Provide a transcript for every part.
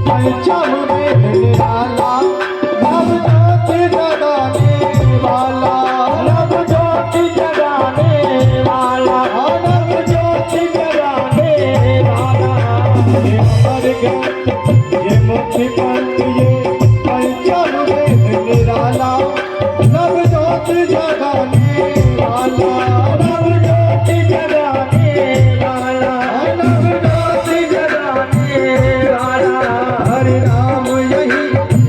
पंचम वेद निराला नव ज्योति जगाने वाला नव ज्योति जगाने वाला नव ज्योति जगाने वाला ये अमर ग्रंथ ये मुक्ति पंथ ये पंचम वेद निराला नव ज्योति जगाने वाला नव ज्योति जगाने वाला नव ज्योति जगाने वाला हरि नाम यही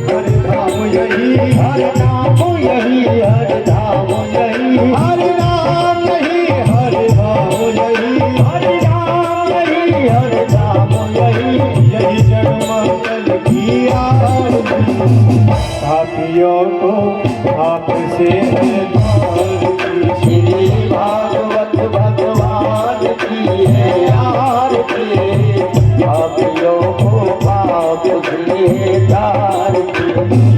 हरि धाम यही हरि नाम यही हरि धाम यही हरि नाम यही हरि धाम यही हरि नाम यही हरि धाम यही यही जग मंगल की आरती पापियों को आपसे श्री भागवत भगवान की है आरती पापियों को पाप से तार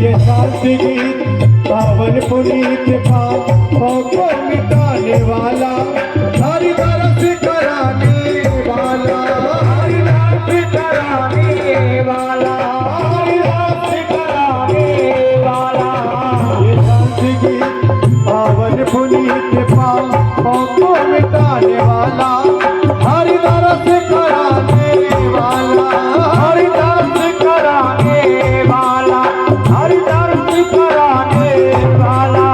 ये शांति गीत पावन पुनीत पापों को मिटाने वाला हरि रस कराने वाला हरि रस कराने वाला हरि रस कराने वाला ये शांति गीत पावन पुनीत पापों को मिटाने वाला हरि रस कराने वाला हरि रस कराने वाला हरि रस कराने वाला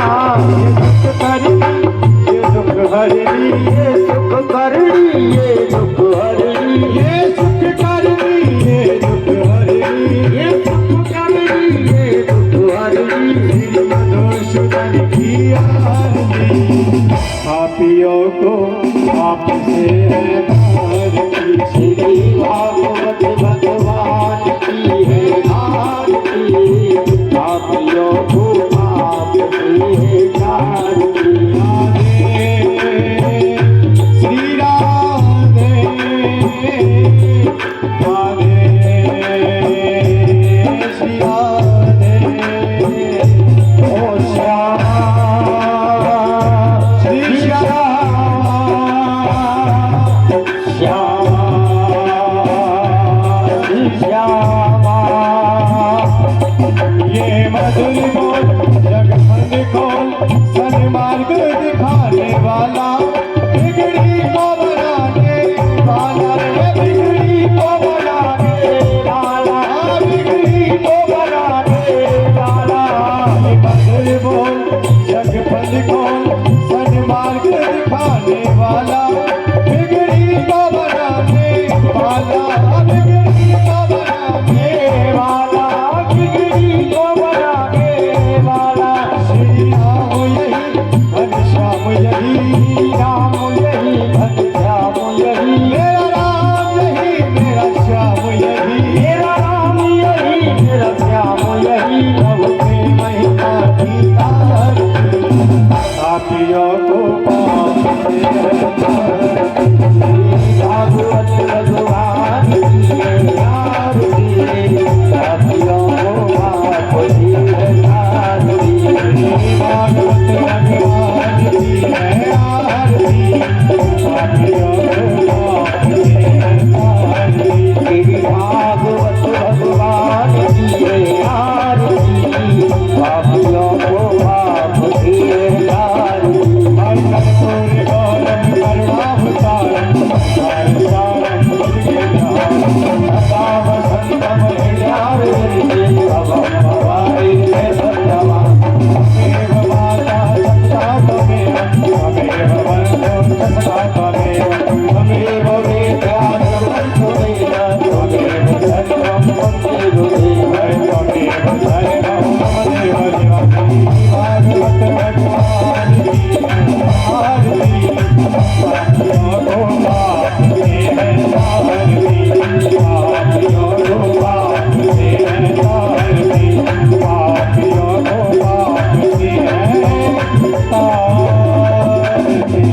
ये दुख हरनी ये सुख करनी ये दुख हरनी ये सुख करनी ये दुख हरनी ये सुख करनी ये दुख हरनी मधुसूदन की आरती पापियों को आपसे है आरती श्री भागवत भगवान की है आरती पापियों को आपसे है आरती श्री राधे राधे श्री राधे ओ श्यामा श्री श्यामा श्यामा श्री श्यामा ये मधुर बोल जगमग खोल सन्मार्ग दिखाने वाला बिगड़ी को बनाने वाला रे बिगड़ी को बनाने वाला बिगड़ी को बनाने वाला ये मधुर बोल जगमग खोल सन्मार्ग दिखाने वाला बिगड़ी को बनाने वाला बिगड़ी को बनाने वाला बिगड़ी को बनाने वाला श्री राम यही घनश्याम यही राम यही घनश्याम यही मेरा राम यही मेरा श्याम यही मेरा राम यही मेरा श्याम यही प्रभु प्रेम महिमा की आरती पापियों को पाप से भागवत भगवान की आरती पापियों को पाप से आरती भागवत भगवान की है आरती पापियों को पाप से आरती श्री भागवत भगवान की है आरती पापियों को पाप से आरती कर्पूर गौरम करुणावतारम सारसारम भुजगेन्द्रहारम सदा वसंतम हृदयारविंदे भवं भवाय सत्यमा तमेव माता सत्ता तमेव वन्दो सदा तमेव तमेव वेदान्तमन्तु वेद तमेव सर्वं वन्दे गुरुदेव तमेव सर्वं मम देव भागवत भगवान की आरती पापियों को पाप से है तारती पापियों को पाप से है तारती पापियों को पाप से है तारती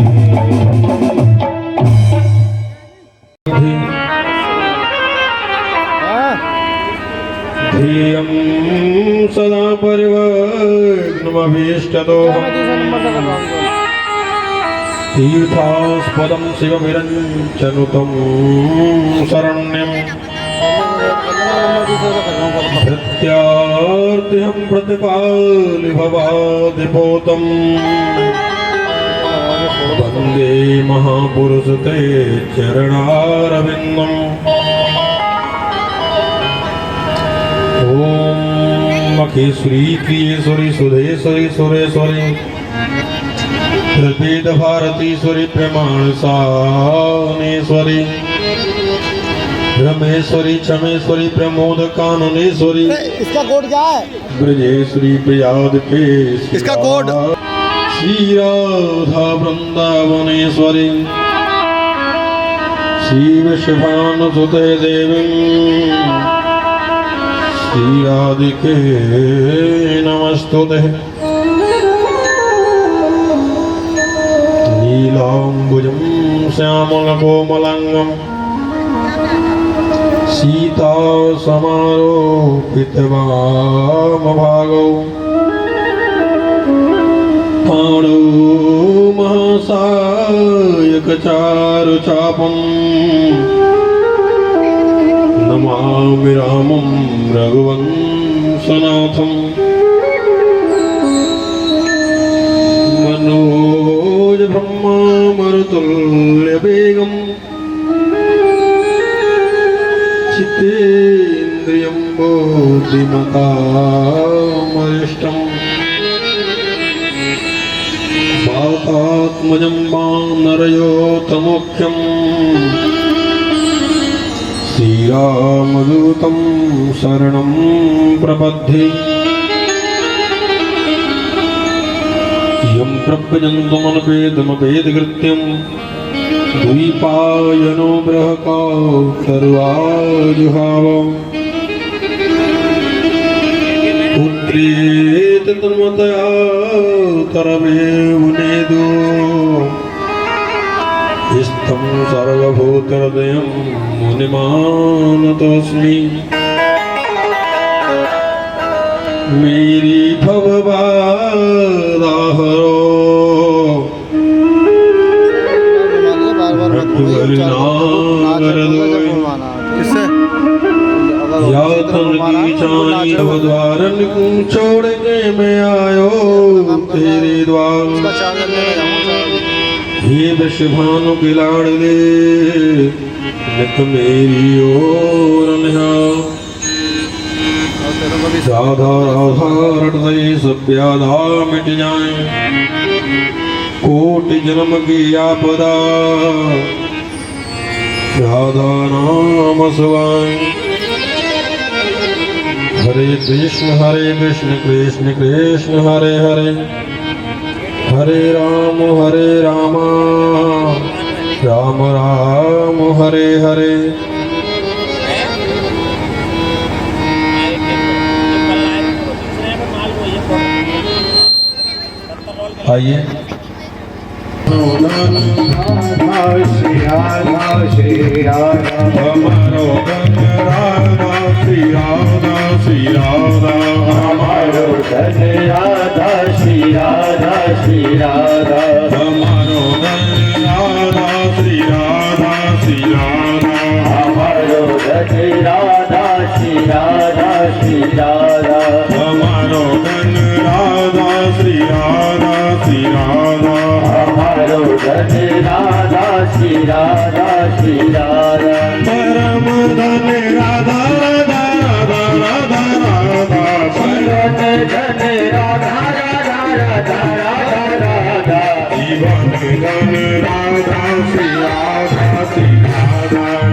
धियं सदा परिवर्तनमभीष्टदोहम् तीर्थास्पदं शिवविरञ्चनुतं शरण्यम् प्रत्यार्थिहं प्रतिपालि भवादिपोतं वन्दे महापुरुष ते चरणारविन्दम् ॐ मखेश्वरी प्रियेश्वरी सुधेश्वरी सुरेश्वरी त्रिवेद भारतीश्वरी प्रमाण सानेश्वरी ब्रह्मेश्वरी क्षमेश्वरी प्रमोद काननेश्वरी इसका कोड क्या है? ब्रजेश्वरी प्रियादपे इसका कोड श्री राधा वृंदावनेश्वरी श्री विश्वानुसुते देवी श्री राधिके नमस्तुते नीलाम्बुजं श्यामलकोमलाङ्गं सीता समारोपितवामभागौ पाणौ महासायकचारुचापं नमामि रामं रघुवंशनाथं मनोज ब्रह्मामरुतुल्यवेगम् चित्तेन्द्रियं बुद्धिमतामरिष्टम् वातात्मजं वानरयोतमुख्यम् श्रीरामदूतं शरणं प्रपद्ये यं प्रव्रजन्तमनुपेदमपेदकृत्यं द्वैपायनो बृहकातर्वाजुहाव पुत्रेत तन्मतया तरवेव नेदो इष्टं सर्वभूतहृदयं मुनिमानतोऽस्मि मेरी भवबाधाहरो द्वारन छोड़ के मैं आयो तेरे द्वार हे विश्वभानु की लाडले नित मेरी ओर निहार राधा राधा रटते सब व्याधा मिट जाए कोटि जन्म की आपदा राधा नाम सुवाए हरे कृष्ण कृष्ण कृष्ण हरे हरे हरे राम राम राम हरे हरे आइए श्री राधा हमारो धन राधा श्री राधा हमारो धन राधा श्री राधा हमारो धन राधा श्री राधा हमारो धन राधा श्री राधा हमारो धन राधा श्री राधा हमारो धन राधा श्री राधा परम धन राधा राधा राधा राधा परम धन राधा राधा राधा जीवन धन राधा श्री राधा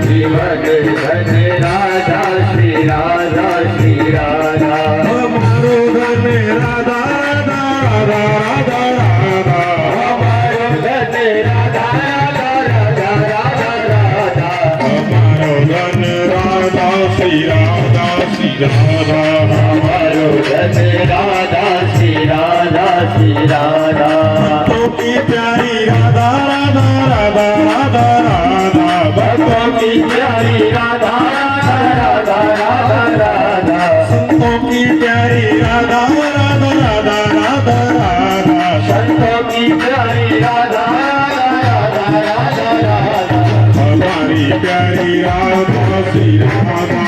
जीवन धन राधा श्री राधा हमारो धन राधा राधा राधा हमारो धन राधा हमारो धन राधा श्री राधा हमारो धन राधा श्री राधा भक्तों की प्यारी राधा राधा राधा राधा राधा भक्तों की प्यारी राधा राधा राधा संतों की प्यारी राधा राधा राधा राधा राधा संतों की प्यारी राधा हमारी प्यारी राधा श्री राधा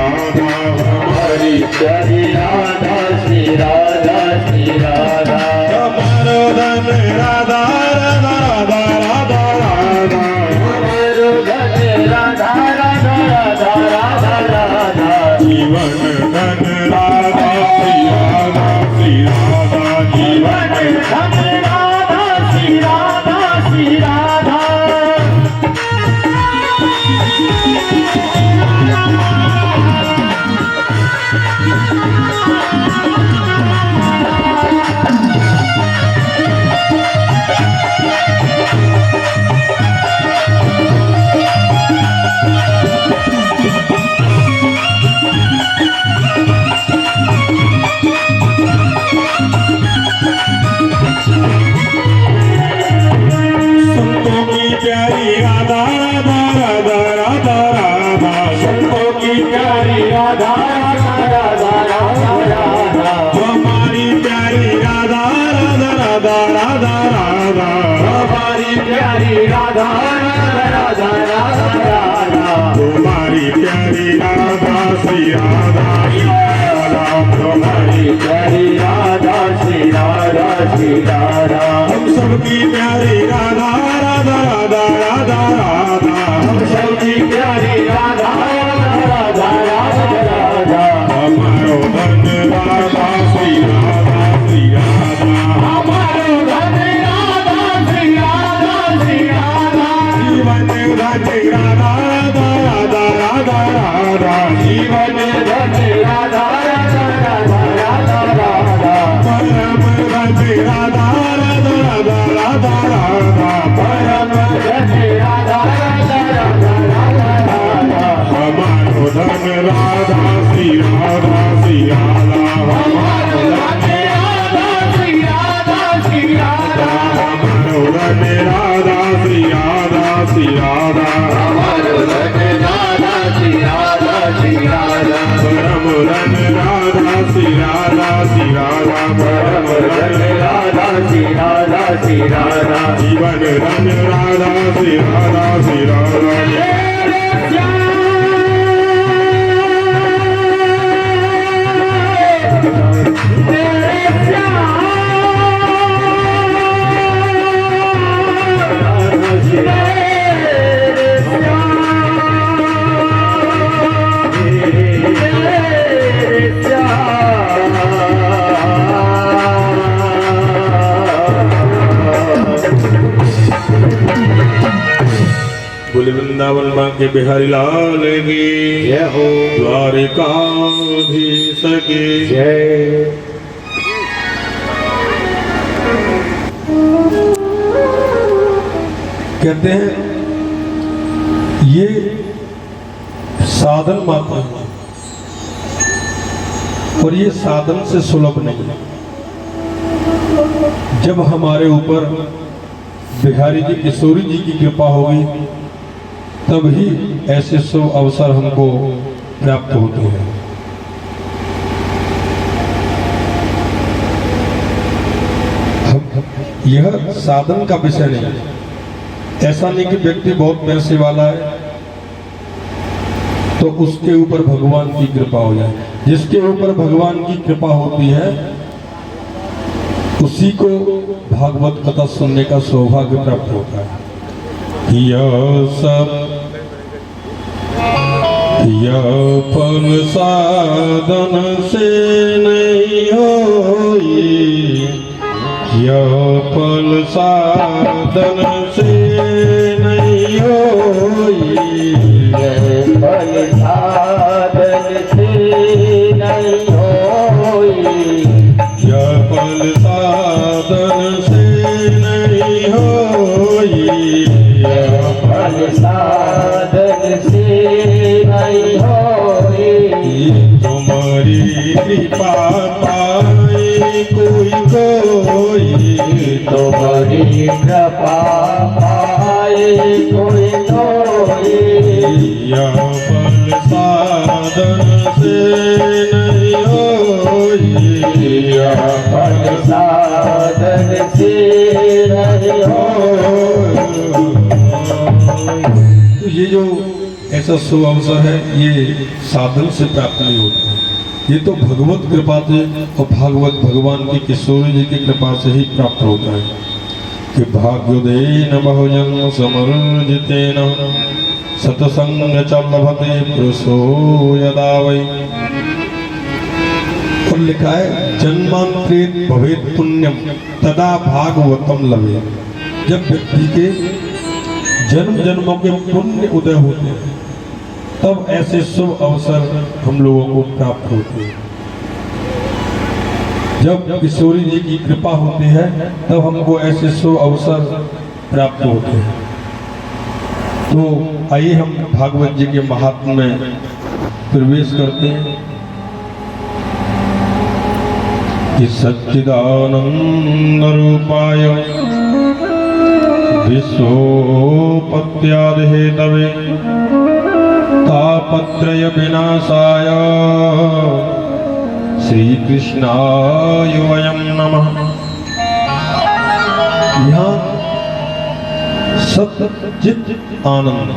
राधा हमारी प्यारी राधा श्री राधा श्री राधा हमारो धन राधा राधा राधा राधा राधा हमारो धन राधा राधा राधा राधा राधा जीवन धन राधा श्री राधा श्री राधा जीवन धन राधा श्री राधा श्री राधा संतों की प्यारी राधा राधा राधा राधा राधा संतों की प्यारी राधा राधा राधा राधा राधा हमारी प्यारी राधा राधा राधा राधा राधा हमारी प्यारी राधा राधा राधा राधा राधा तुम्हारी प्यारी राधा श्री राधा हमारी प्यारी राधा श्री राधा श्री राधा हम सबकी प्यारी राधा राधा राधा राधा राधा हम सबकी प्यारी राधा राधा राधा राधा हमारो धन राधा श्री राधा श्री राधा हमारो धन राधा श्री राधा श्री राधा जीवन धन राधा राधा राधा राधा राधा जीवन धन राधा राधा राधा राधा राधा परम धन राधा राधा राधा राधा राधा परम धन राधा राधा राधा राधा राधा हमारो धन राधा श्री राधा श्री राधा हमारो धन राधा श्री राधा श्री राधा हमारो धन राधा श्री राधा श्री राधा हमारो धन राधा श्री राधा श्री राधा परम धन राधा श्री राधा श्री राधा परम धन राधा श्री राधा श्री राधा जीवन धन राधा श्री राधा श्री राधा बोले वृंदावन माँ के बिहारी लाल की जय हो द्वारिकाधीश की जय कहते हैं ये साधन मात्र है और ये साधन से सुलभ नहीं है। जब हमारे ऊपर बिहारी जी किशोरी जी की कृपा होगी तभी ऐसे शुभ अवसर हमको प्राप्त होते हैं। यह साधन का विषय नहीं है। ऐसा नहीं कि व्यक्ति बहुत पैसे वाला है तो उसके ऊपर भगवान की कृपा हो जाए। जिसके ऊपर भगवान की कृपा होती है उसी को भागवत कथा सुनने का सौभाग्य प्राप्त होता है। यह फल साधन से नहीं होई, यह फल साधन से नहीं होई, फल साधन से नहीं होई, यह फल साधन से नहीं होई, फल साधन से नहीं होई। तुम्हारी कृपा पाए कोई कोई, तुम्हारी कृपा पाए कोई कोई, यह फल साधन से नहीं होई, यह फल साधन से नहीं होई। तो ये जो ऐसा शुभ अवसर है, ये साधन से प्राप्त नहीं होता है। ये तो भगवत कृपा से और भागवत भगवान की किशोरी जी की कृपा से ही प्राप्त होता है कि भाग्योदयेन बहुजन्म समर्जितेन सतसंग च लभते पुरुषो यदा वै। और लिखा है जन्मांतरेत भवेत् पुण्यम तदा भागवतम लभे। जब व्यक्ति के जन्म जन्मों के पुण्य उदय होते हैं तब ऐसे शुभ अवसर हम लोगों को प्राप्त होते हैं। जब किशोरी जी की कृपा होती है तब हमको ऐसे शुभ अवसर प्राप्त होते हैं। तो आइए हम भागवत जी के महात्म्य में प्रवेश करते हैं। कि सच्चिदानंद रूपाय विश्वोपत्यादि हेतवे तापत्रय विनाशाय श्री कृष्णाय वयं नमः। यहाँ सच्चित आनंद,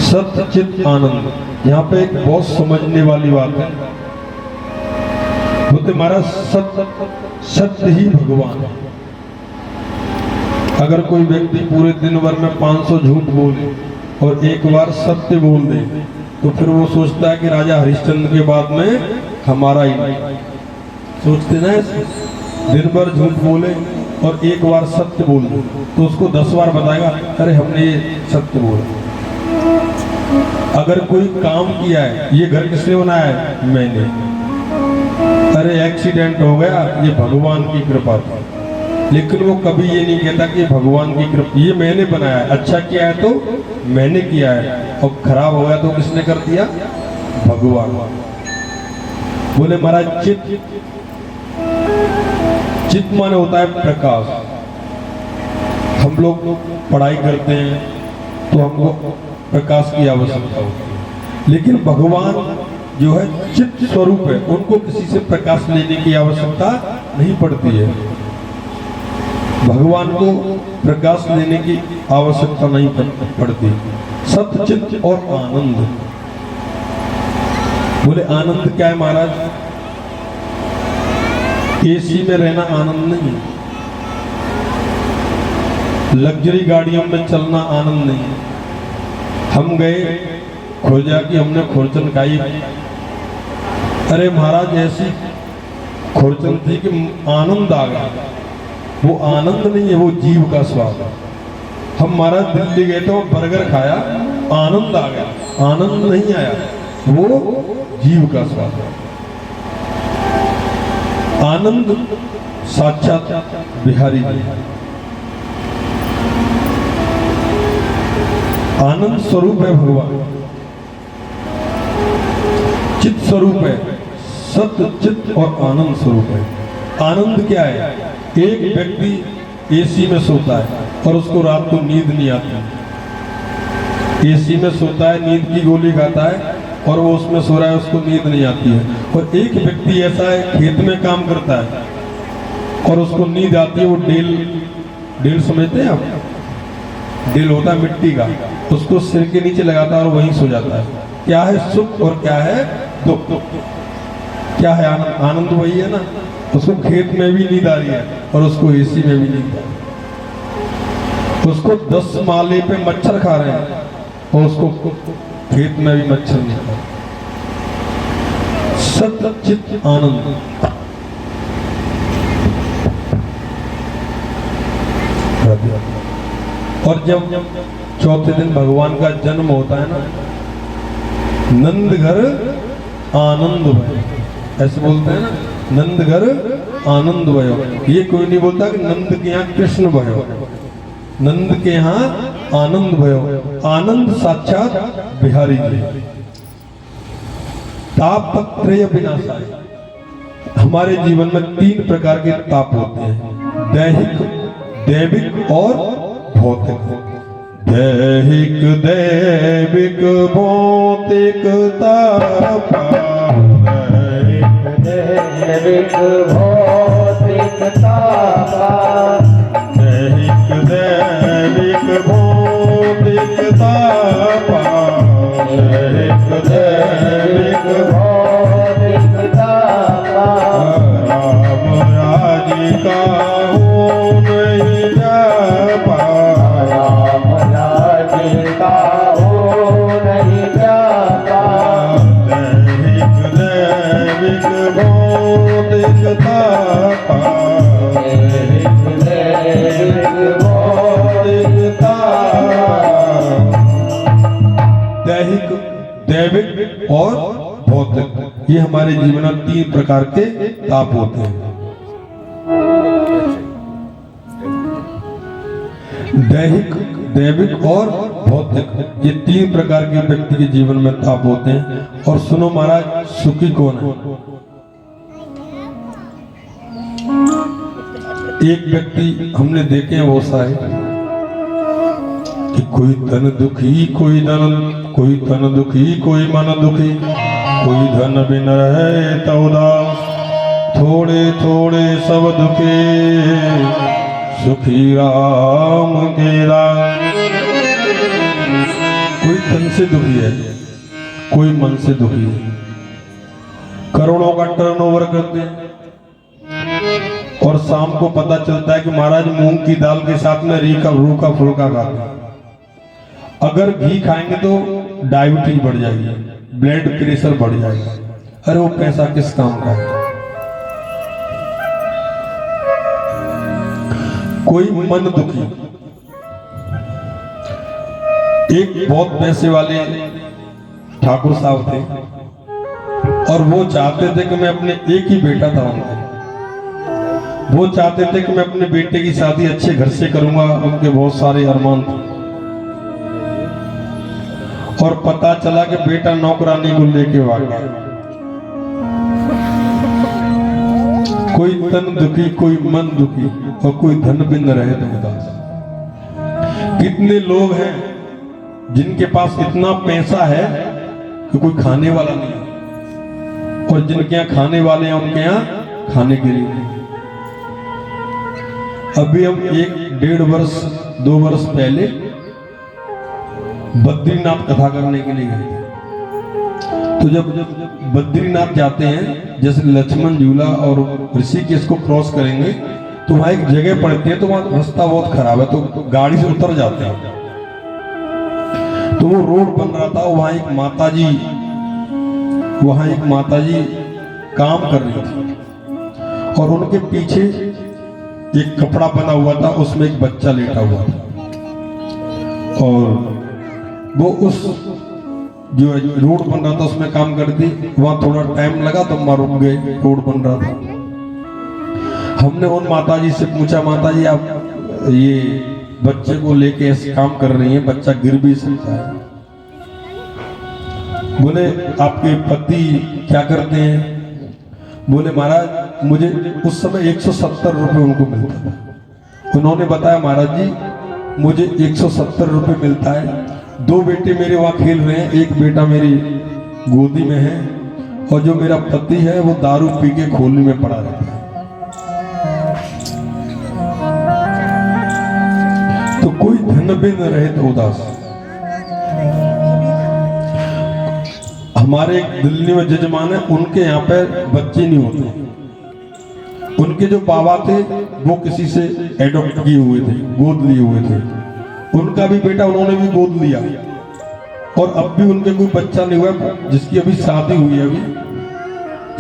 सच्चित आनंद, यहाँ पे एक बहुत समझने वाली बात है। बोलते महाराज सत्य ही भगवान है। अगर कोई व्यक्ति पूरे दिन भर में 500 झूठ बोले और एक बार सत्य बोल दे तो फिर वो सोचता है कि राजा हरिश्चंद्र के बाद में हमारा ही नहीं। सोचते ना, दिन भर झूठ बोले और एक बार सत्य बोल दे तो उसको 10 बार बताएगा अरे हमने ये सत्य बोला। अगर कोई काम किया है, ये घर किसने बनाया है, मैंने, अरे एक्सीडेंट हो गया, ये भगवान की कृपा थी। लेकिन वो कभी ये नहीं कहता कि भगवान की कृपा, ये मैंने बनाया है। अच्छा किया है तो मैंने किया है और खराब हो गया तो किसने कर दिया, भगवान। बोले महाराज चित्त माने होता है प्रकाश। हम लोग पढ़ाई करते हैं तो हमको प्रकाश की आवश्यकता होती है, लेकिन भगवान जो है चित्त स्वरूप है, उनको किसी से प्रकाश लेने की आवश्यकता नहीं पड़ती है। भगवान को प्रकाश लेने की आवश्यकता नहीं पड़ती। सत्चित और आनंद। बोले आनंद क्या है महाराज? एसी में रहना आनंद नहीं है, लग्जरी गाड़ियों में चलना आनंद नहीं है। हम गए खोजा कि हमने खुरचन खाई, अरे महाराज ऐसी खुरचन थी कि आनंद आ गया। वो आनंद नहीं है, वो जीव का स्वाद है। हम महाराज दिल्ली गए तो बर्गर खाया, आनंद आ गया, आनंद नहीं आया, वो जीव का स्वाद है। आनंद साक्षात बिहारी जी, आनंद स्वरूप है भगवान, चित्त स्वरूप है, सत्य चित्त और आनंद स्वरूप है। आनंद क्या है? एक व्यक्ति एसी में सोता है और उसको रात को नींद नहीं आती। एसी में सोता है, नींद की गोली खाता है और वो उसमें सो रहा है, उसको नींद नहीं आती है। और एक व्यक्ति ऐसा है खेत में काम करता है और उसको नींद आती है। वो डेल समझते हैं आप? डेल होता है मिट्टी का, उसको सिर के नीचे लगाता है और वहीं सो जाता है। क्या है सुख और क्या है दुख? क्या है आनंद? आनंद वही है ना। उसको खेत में भी नींद आ रही है और उसको एसी में भी नींद आ रही है। उसको 10 माले पे मच्छर खा रहे हैं और उसको खेत में भी मच्छर नहीं खा रहे। सच्चित आनंद। और जब चौथे दिन भगवान का जन्म होता है ना, नंद घर आनंद भय, ऐसे बोलते हैं ना, नंद घर आनंद भयो। ये कोई नहीं बोलता कि नंद के यहाँ कृष्ण भयो, नंद के यहाँ आनंद भयो। आनंद साक्षात बिहारी जी। तापत्रय विनाशाय। हमारे जीवन में 3 प्रकार के ताप होते हैं, दैहिक, दैविक और भौतिक। दैहिक, दैविक, भौतिक ताप। दैहिक भौतिक ताप। दैहिक, दैविक, भौतिक ताप। भौतिक दाता राम राजी का हो नहीं व्यापा राम राज्य का हो नहीं व्यापा दैहिक दैविक भौतिकता दैहिक दैविक और भौतिक, ये हमारे जीवन में 3 प्रकार के ताप होते हैं। दैहिक दैविक और भौतिक, ये 3 प्रकार के व्यक्ति के जीवन में ताप होते हैं। और सुनो महाराज, सुखी कौन है? एक व्यक्ति हमने देखे हैं वो सा है कि कोई धन दुखी कोई तन दुखी कोई मन दुखी, कोई धन बिन रहे तो उदास, थोड़े थोड़े सब दुखी सुखी राम के दास। कोई तन से दुखी है, कोई मन से दुखी है, करोड़ों का टर्नओवर करते हैं और शाम को पता चलता है कि महाराज मूंग की दाल के साथ में रूखा फुल्का खाते हैं। अगर घी खाएंगे तो डायबिटीज बढ़ जाएगी, ब्लड प्रेशर बढ़ जाएगा। अरे वो पैसा किस काम का है? कोई मन दुखी, एक बहुत पैसे वाले ठाकुर साहब थे और वो चाहते थे कि मैं अपने एक ही बेटा था उनका, वो चाहते थे कि मैं अपने बेटे की शादी अच्छे घर से करूंगा, उनके बहुत सारे अरमान थे। और पता चला कि बेटा नौकरानी को लेके आ गया। कोई तन दुखी कोई मन दुखी और कोई धन बिन रहे तो उदास। कितने लोग हैं जिनके पास इतना पैसा है कि कोई खाने वाला नहीं, और जिनके यहाँ खाने वाले हैं उनके यहाँ खाने के लिए नहीं। अभी हम 1-1.5 वर्ष 2 वर्ष पहले बद्रीनाथ कथा करने के लिए गए। तो जब बद्रीनाथ जाते हैं, जैसे लक्ष्मण झूला और ऋषिकेश को क्रॉस करेंगे तो वहां एक जगह पड़ती है, तो वहां रास्ता बहुत खराब है, तो गाड़ी से उतर जाते हैं। तो वो रोड बन रहा था, वहां एक माताजी काम कर रही थी और उनके पीछे एक कपड़ा बना हुआ था, उसमें एक बच्चा लेटा हुआ था। और वो उस जो रोड बन रहा था उसमें काम करती, वहां थोड़ा टाइम लगा तो वहां रुक गए, रोड बन रहा था। हमने उन माताजी से पूछा, माताजी आप ये बच्चे को लेके ऐसे काम कर रही हैं, बच्चा गिर भी सकता है। बोले आपके पति क्या करते हैं? बोले महाराज मुझे उस समय 170 रुपये उनको मिलता था। उन्होंने बताया महाराज जी मुझे 170 रुपये मिलता है, 2 बेटे मेरे वहाँ खेल रहे हैं, एक बेटा मेरी गोदी में है, और जो मेरा पति है वो दारू पी के खोली में पड़ा रहता है। तो कोई धन बिन रहे तो उदास। हमारे एक दिल्ली में जजमान है, उनके यहाँ पे बच्चे नहीं होते। उनके जो बाबा थे वो किसी से एडॉप्ट किए हुए थे, गोद लिए हुए थे। उनका भी बेटा उन्होंने भी गोद लिया और अब भी उनके कोई बच्चा नहीं हुआ। जिसकी अभी शादी हुई है अभी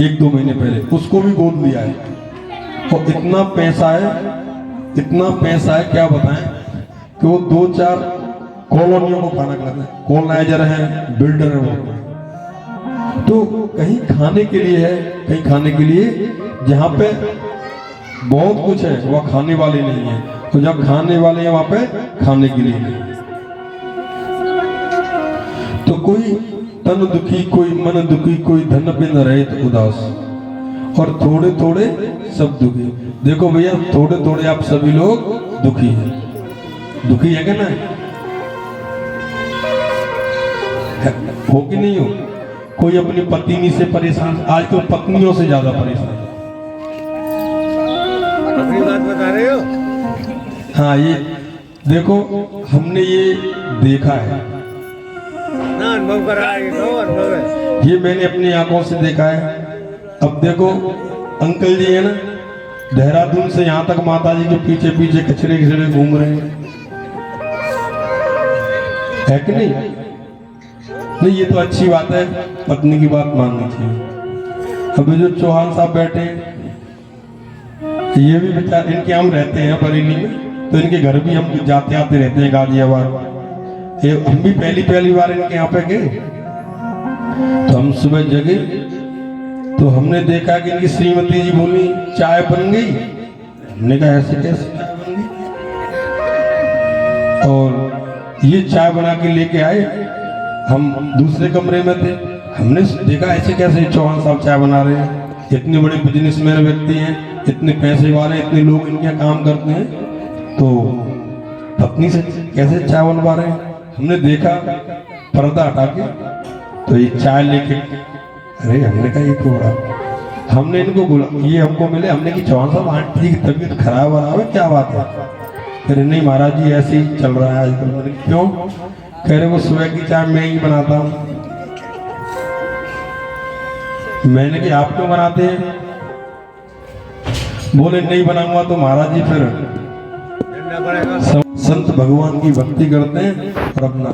1-2 महीने पहले, उसको भी गोद लिया है। और इतना पैसा है क्या बताएं कि वो 2-4 कॉलोनियों को खाना खिलाते हैं। कॉलोनाइजर है, बिल्डर है वो। तो कहीं खाने के लिए है, कहीं खाने के लिए जहाँ पे बहुत कुछ है वह खाने वाले नहीं है, तो जब खाने वाले हैं वहां पे खाने के लिए नहीं। तो कोई तन दुखी कोई मन दुखी कोई धन बिन रहे तो उदास, और थोड़े थोड़े सब दुखी। देखो भैया थोड़े थोड़े आप सभी लोग दुखी हैं, दुखी है क्या ना? हो कि नहीं हो? कोई अपनी पत्नी से परेशान, आज तो पत्नियों से ज्यादा परेशान। अपनी बात बता रहे हो? हाँ ये देखो हमने ये देखा है, ना अनुभव करा है, तो अनुभव है। ये मैंने अपनी आंखों से देखा है। अब देखो अंकल जी है ना, देहरादून से यहाँ तक माता जी के पीछे पीछे कचरे कचरे घूम रहे हैं, है कि नहीं? नहीं, ये तो अच्छी बात है, पत्नी की बात माननी चाहिए। अभी जो चौहान साहब बैठे हैं, ये भी बेचारे, इनके हम रहते हैं बरेली में, तो इनके घर भी हम जाते आते रहते हैं गाजियाबाद। हम भी पहली बार इनके यहाँ पे गए, तो हम सुबह जगे तो हमने देखा कि इनकी श्रीमती जी बोली चाय बन गई। हमने कहा ऐसे कैसे चाय बन गई? और ये चाय बना के लेके आए, हम दूसरे कमरे में थे, हमने देखा ऐसे कैसे चौहान साहब चाय बना रहे हैं, इतने बड़े बिजनेसमैन व्यक्ति हैं, इतने पैसे वाले, इतने लोग इनके यहाँ काम करते हैं, तो पत्नी से कैसे चाय बनवा रहे हैं? हमने देखा पर्दा हटा के, तो ये चाय लेके, अरे हमने कहा ये तो बड़ा, हमने इनको बोला, ये हमको मिले, हमने कि चौहान साहब आंटी की तबीयत खराब है, क्या बात है? कह रहे नहीं महाराज जी ऐसे ही चल रहा है आजकल। मैंने क्यों? कह रहे वो सुबह की चाय मैं ही बनाता हूँ। मैंने कि आप क्यों बनाते हैं? बोले नहीं बनाऊंगा तो महाराज जी फिर संत भगवान की भक्ति करते हैं और अपना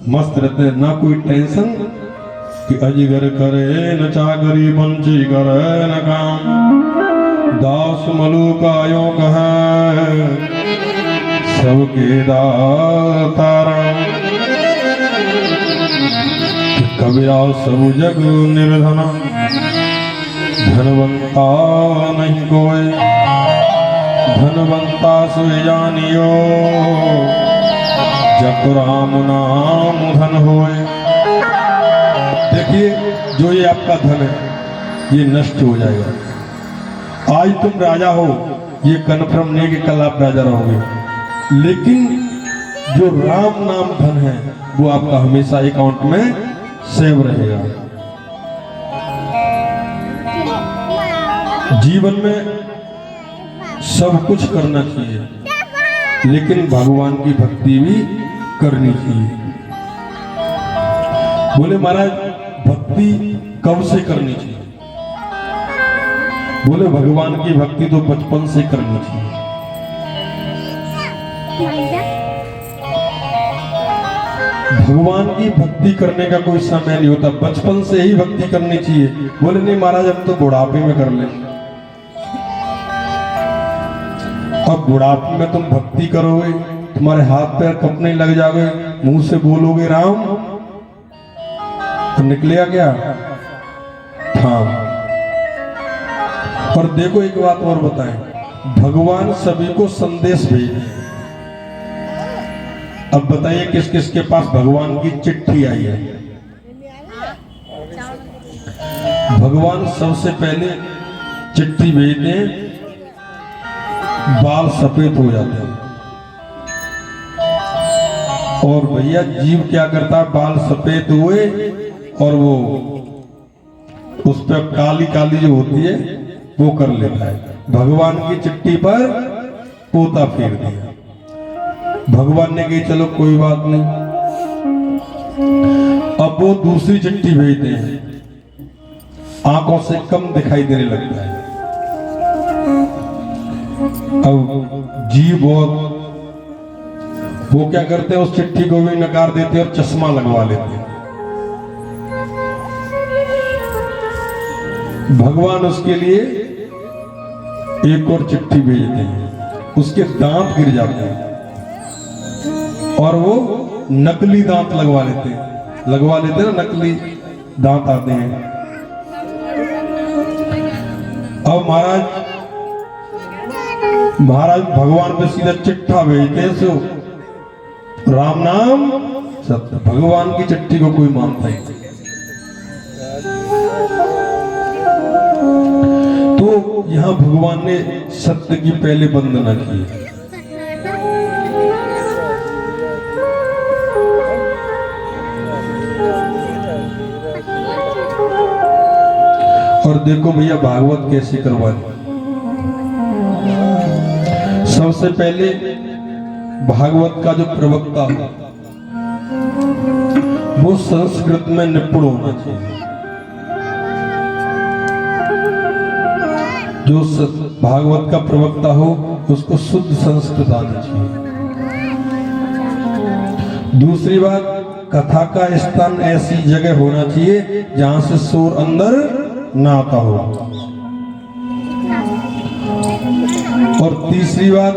मस्त रहते हैं, ना कोई टेंशन कि अजगर करे न चाकरी, पंछी करे न काम, दास मलुका यो कहे सबके दाता राम। कबीरा सब जग निर्धना, धनवंता नहीं कोई, धनवंता सोए जानियो, जप राम नाम धन होए। देखिए जो ये आपका धन है ये नष्ट हो जाएगा। आज तुम राजा हो ये कन्फर्म नहीं कि कल आप राजा रहोगे, लेकिन जो राम नाम धन है वो आपका हमेशा अकाउंट में सेव रहेगा। जीवन में सब कुछ करना चाहिए, लेकिन भगवान की भक्ति भी करनी चाहिए। बोले महाराज भक्ति कब से करनी चाहिए? बोले भगवान की भक्ति तो बचपन से करनी चाहिए। भगवान की भक्ति करने का कोई समय नहीं होता, बचपन से ही भक्ति करनी चाहिए। बोले नहीं महाराज अब तो बुढ़ापे में कर ले। अब बुढ़ापे में तुम भक्ति करोगे, तुम्हारे हाथ पैर कपने लग जाओगे, मुंह से बोलोगे राम तो निकलेगा क्या? हाँ। और देखो एक बात और बताएं, भगवान सभी को संदेश भेजे। अब बताइए किस किस के पास भगवान की चिट्ठी आई है? भगवान सबसे पहले चिट्ठी भेजते हैं, बाल सफेद हो जाते हैं। और भैया जीव क्या करता है, बाल सफेद हुए और वो उस पर काली काली जो होती है वो कर लेता है। भगवान की चिट्ठी पर पोता फेर दिया। भगवान ने कही चलो कोई बात नहीं। अब वो दूसरी चिट्ठी भेजते हैं, आंखों से कम दिखाई देने लगता है। अब जीव बहुत, वो क्या करते हैं, उस चिट्ठी को भी नकार देते हैं और चश्मा लगवा लेते हैं। भगवान उसके लिए एक और चिट्ठी भेजते हैं, उसके दांत गिर जाते हैं और वो नकली दांत लगवा लेते हैं ना, नकली दांत आते हैं। अब महाराज भगवान पे सीधा चिट्ठा भेजते हैं, सो राम नाम सत्य। भगवान की चिट्ठी को कोई मानता ही नहीं। तो यहां भगवान ने सत्य की पहले वंदना की। और देखो भैया भागवत कैसे करवानी। सबसे पहले भागवत का जो प्रवक्ता वो संस्कृत में निपुण होना चाहिए। जो भागवत का प्रवक्ता हो उसको शुद्ध संस्कृत आनी चाहिए। दूसरी बात, कथा का स्थान ऐसी जगह होना चाहिए जहां से शोर अंदर ना आता हो। और तीसरी बात,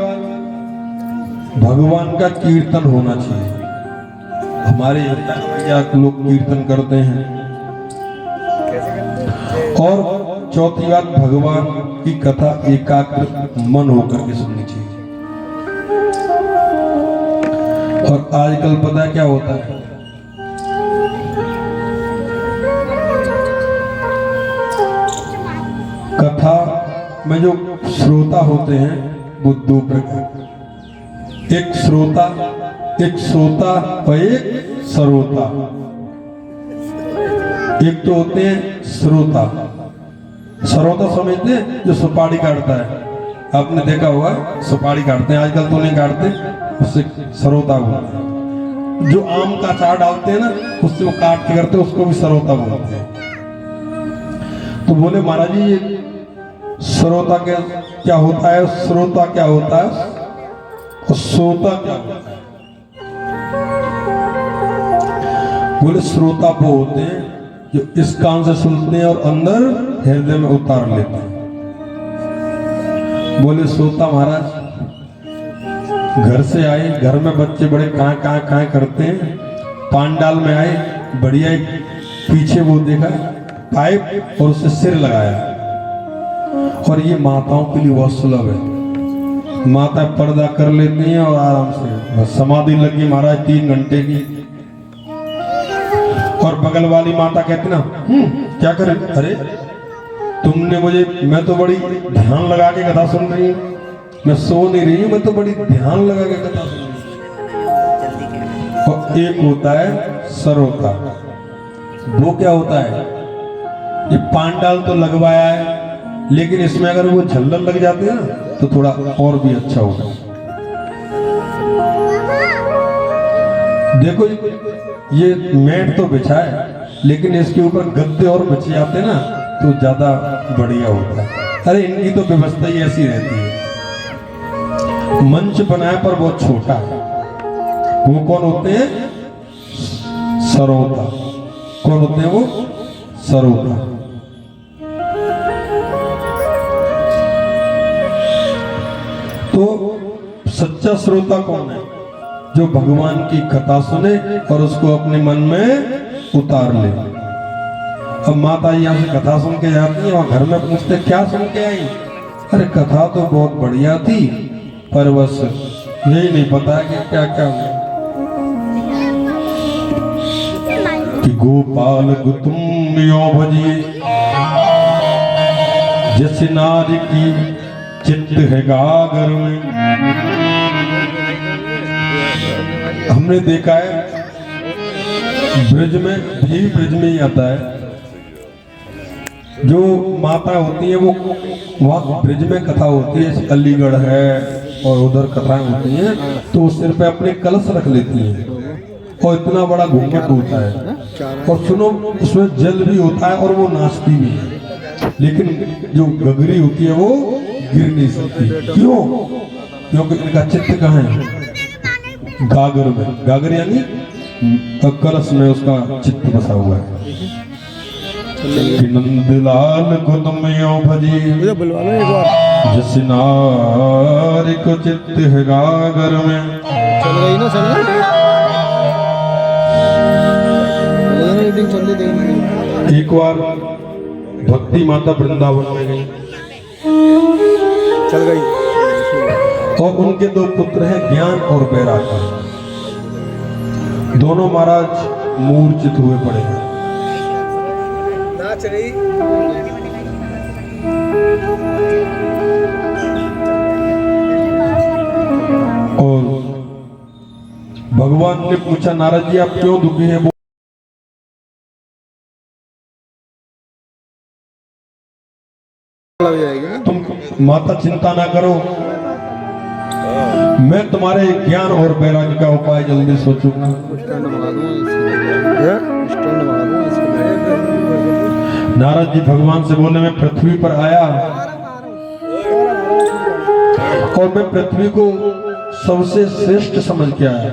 भगवान का कीर्तन होना चाहिए। हमारे यहाँ लोग कीर्तन करते हैं। और चौथी बात, भगवान की कथा एकाग्र मन होकर के सुननी चाहिए। और आजकल पता क्या होता है, कथा में जो श्रोता होते हैं वो दो प्रकार, एक श्रोता, एक श्रोता और एक सरोता। एक तो होते हैं श्रोता, सरोता समझते हैं जो सुपारी काटता है। आपने देखा होगा सुपारी काटते हैं, आजकल तो नहीं काटते, उससे सरोता बोलते हैं। जो आम का अचार डालते हैं ना, उससे वो काट के करते हैं, उसको भी सरोता बोलते हैं। तो बोले महाराज जी ये श्रोता क्या होता है, श्रोता क्या होता है और श्रोता क्या होता है? बोले श्रोता वो होते हैं जो इस कान से सुनते हैं और अंदर हृदय में उतार लेते हैं। बोले श्रोता महाराज घर से आए, घर में बच्चे बड़े कहाँ करते हैं, पांडाल में आए, बढ़िया पीछे वो देखा पाइप और उससे सिर लगाया। और ये माताओं के लिए बहुत सुलभ है, माता पर्दा कर लेती हैं और आराम से समाधि लगी महाराज 3 घंटे की। और बगल वाली माता कहती ना क्या करे, अरे तुमने मुझे, मैं तो बड़ी ध्यान लगा के कथा सुन रही हूँ, मैं सो नहीं रही हूँ, मैं तो बड़ी ध्यान लगा के कथा सुन रही हूँ। और एक होता है सरोता, वो क्या होता है, ये पांडाल तो लगवाया है लेकिन इसमें अगर वो झल्लर लग जाते हैं ना तो थोड़ा और भी अच्छा होगा। देखो ये मैट तो बिछा है लेकिन इसके ऊपर गद्दे और बिछ जाते ना तो ज्यादा बढ़िया होता है। अरे इनकी तो व्यवस्था ही ऐसी रहती है। मंच बनाया पर बहुत छोटा, वो कौन होते हैं, सरोता। कौन होते हैं वो, सरोता। तो सच्चा श्रोता कौन है, जो भगवान की कथा सुने और उसको अपने मन में उतार ले। अब माता यहाँ से कथा सुन के जाती है और घर में पूछते क्या सुन के आई, अरे कथा तो बहुत बढ़िया थी पर बस यही नहीं पता कि क्या क्या हुआ। कि गोपाल तुम यो भजिए जैसे नारी की चित्त है गागर में। हमने देखा है ब्रज में भी, ब्रज में ही आता है, जो माता होती है वो वहाँ ब्रज में कथा होती है, अलीगढ़ है और उधर कथाएं होती हैं, तो सिर पे अपने कलश रख लेती हैं और इतना बड़ा घूंघट होता है और सुनो उसमें जल भी होता है और वो नाचती भी है, लेकिन जो गगरी होती है वो गिर नहीं सकती। क्यों? क्योंकि इनका चित्त कहाँ है, गागर में। गागर यानी कलश में उसका चित्त बसा हुआ है। कि नंदलाल को तुम यो भजी जस नारी को चित्त है गागर में। चल गई ना, चल गई। एक बार भक्ति माता वृंदावन में गई, चल गई। और उनके 2 पुत्र हैं, ज्ञान और वैराग्य। दोनों महाराज मूर्छित हुए पड़े हैं। नाच रही। और भगवान ने पूछा, नारद जी आप क्यों दुखी हैं? तुम माता चिंता ना करो, मैं तुम्हारे ज्ञान और वैराग्य का उपाय जल्दी सोचूंगा। नारद जी भगवान से बोले मैं पृथ्वी पर आया और मैं पृथ्वी को सबसे श्रेष्ठ समझ के आया।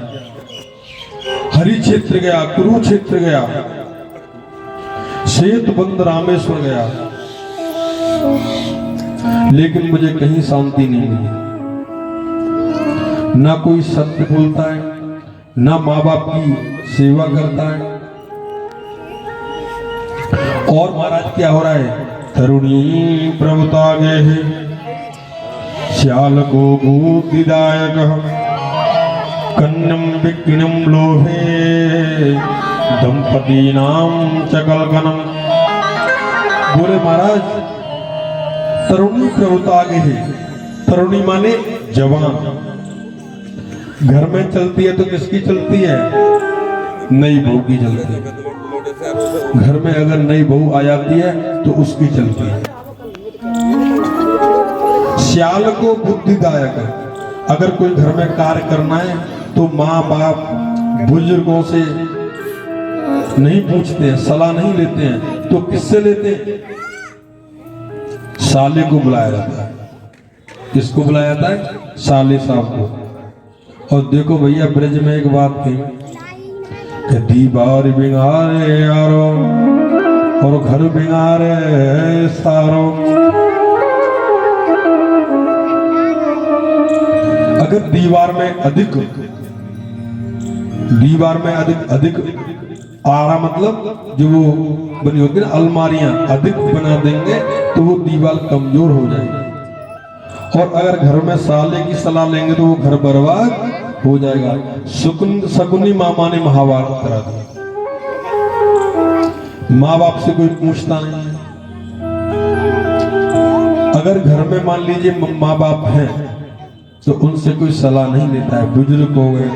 हरि क्षेत्र गया, कुरुक्षेत्र गया, सेतुबंध रामेश्वर गया, लेकिन मुझे कहीं शांति नहीं मिली। ना कोई सत्य बोलता है, ना माँ बाप की सेवा करता है। और महाराज क्या हो रहा है? तरुणी प्रभुता गए हैं, श्याल को बुद्धिदायक कन्यम विक्नम लोहे दंपति नाम चकलकनम। बोले महाराज तरुणी प्रभुता आगे है। तरुणी माने जवान। घर में चलती है तो किसकी चलती है? नई बहू की चलती है। घर में अगर नई बहू आ जाती है तो उसकी चलती है। श्याल को बुद्धिदायक है। अगर कोई घर में कार्य करना है तो माँ बाप बुजुर्गों से नहीं पूछते हैं, सलाह नहीं लेते हैं, तो किससे लेते हैं? साले को बुलाया जाता है। किसको बुलाया जाता है? साले साहब को। और देखो भैया, ब्रज में एक बात थी कि दीवार बिगाड़े यारो और घर बिगाड़े सारो। अगर दीवार में अधिक आरा मतलब जो वो बनी होती है ना अलमारियां, अधिक बना देंगे तो वो दीवार कमजोर हो जाएगी। और अगर घर में साले की सलाह लेंगे तो वो घर बर्बाद हो जाएगा। शकुनी मामा ने महाभारत करा दिया। माँ बाप से कोई पूछता नहीं है। अगर घर में मान लीजिए माँ बाप हैं तो उनसे कोई सलाह नहीं लेता है। बुजुर्ग हो गए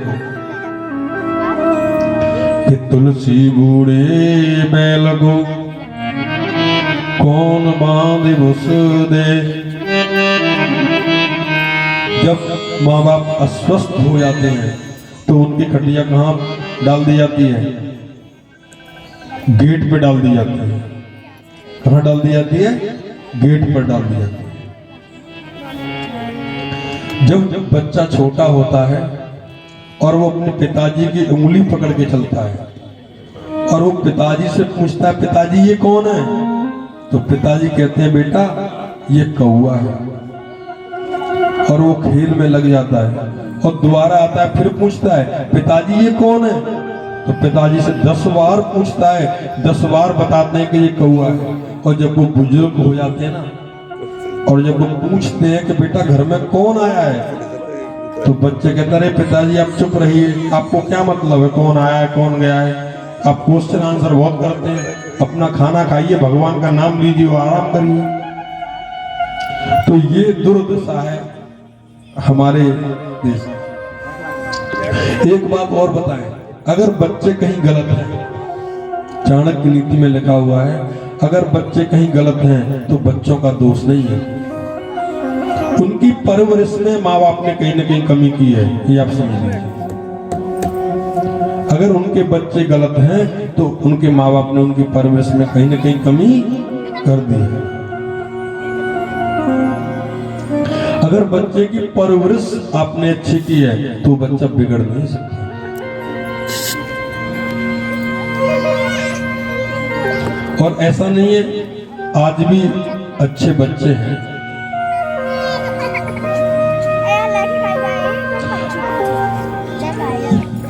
कि तुलसी बूढ़े बैल को कौन बांधे घुस दे। जब माँ बाप अस्वस्थ हो जाते हैं तो उनकी खटिया कहाँ डाल दी जाती है? गेट पे डाल दी जाती है। कहाँ डाल दी जाती है? गेट पर डाल दी जाती है। जब बच्चा छोटा होता है और वो अपने पिताजी की उंगली पकड़ के चलता है और वो पिताजी से पूछता है, पिताजी ये कौन है? तो पिताजी कहते हैं, बेटा ये कौआ है। और वो खेल में लग जाता है और दोबारा आता है, फिर पूछता है, पिताजी ये कौन है? तो पिताजी से 10 बार पूछता है, 10 बार बताते हैं कि ये कौआ है। और जब वो बुजुर्ग हो जाते हैं ना, और जब वो पूछते हैं कि बेटा घर में कौन आया है, तो बच्चे कहते हैं, पिताजी आप चुप रहिए, आपको क्या मतलब है कौन आया है कौन गया है? आप क्वेश्चन आंसर बहुत करते हैं। अपना खाना खाइए, भगवान का नाम लीजिए और आराम करिए। तो ये दुर्दशा है हमारे देश। एक बात और बताएं, अगर बच्चे कहीं गलत हैं, चाणक्य नीति में लिखा हुआ है, अगर बच्चे कहीं गलत हैं तो बच्चों का दोष नहीं है, उनकी परवरिश में माँ बाप ने कहीं ना कहीं कमी की है, ये आप समझ लीजिए। अगर उनके बच्चे गलत हैं तो उनके माँ बाप ने उनकी परवरिश में कहीं ना कहीं कमी कर दी है। अगर बच्चे की परवरिश आपने अच्छी की है तो बच्चा बिगड़ नहीं सकता। और ऐसा नहीं है, आज भी अच्छे बच्चे हैं।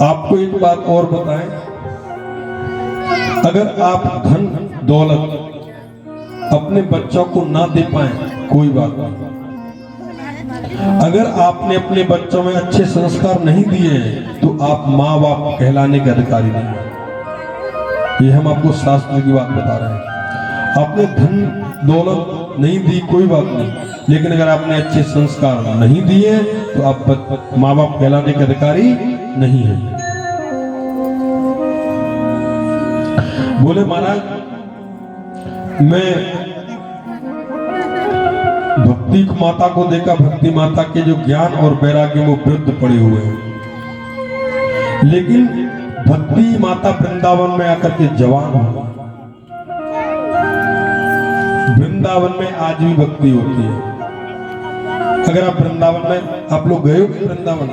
आपको एक बात और बताएं, अगर आप धन दौलत अपने बच्चों को ना दे पाए कोई बात नहीं, अगर आपने अपने बच्चों में अच्छे संस्कार नहीं दिए तो आप माँ बाप कहलाने के अधिकारी नहीं। ये हम आपको शास्त्र की बात बता रहे हैं। आपने धन दौलत नहीं दी कोई बात नहीं, लेकिन अगर आपने अच्छे संस्कार नहीं दिए तो आप माँ बाप कहलाने के अधिकारी नहीं है। बोले महाराज मैं भक्ति माता को देखा, भक्ति माता के जो ज्ञान और वैराग्य वो वृद्ध पड़े हुए हैं, लेकिन भक्ति माता वृंदावन में आकर के जवान हो। वृंदावन में आज भी भक्ति होती है अगर आप वृंदावन में, आप लोग गए हो वृंदावन,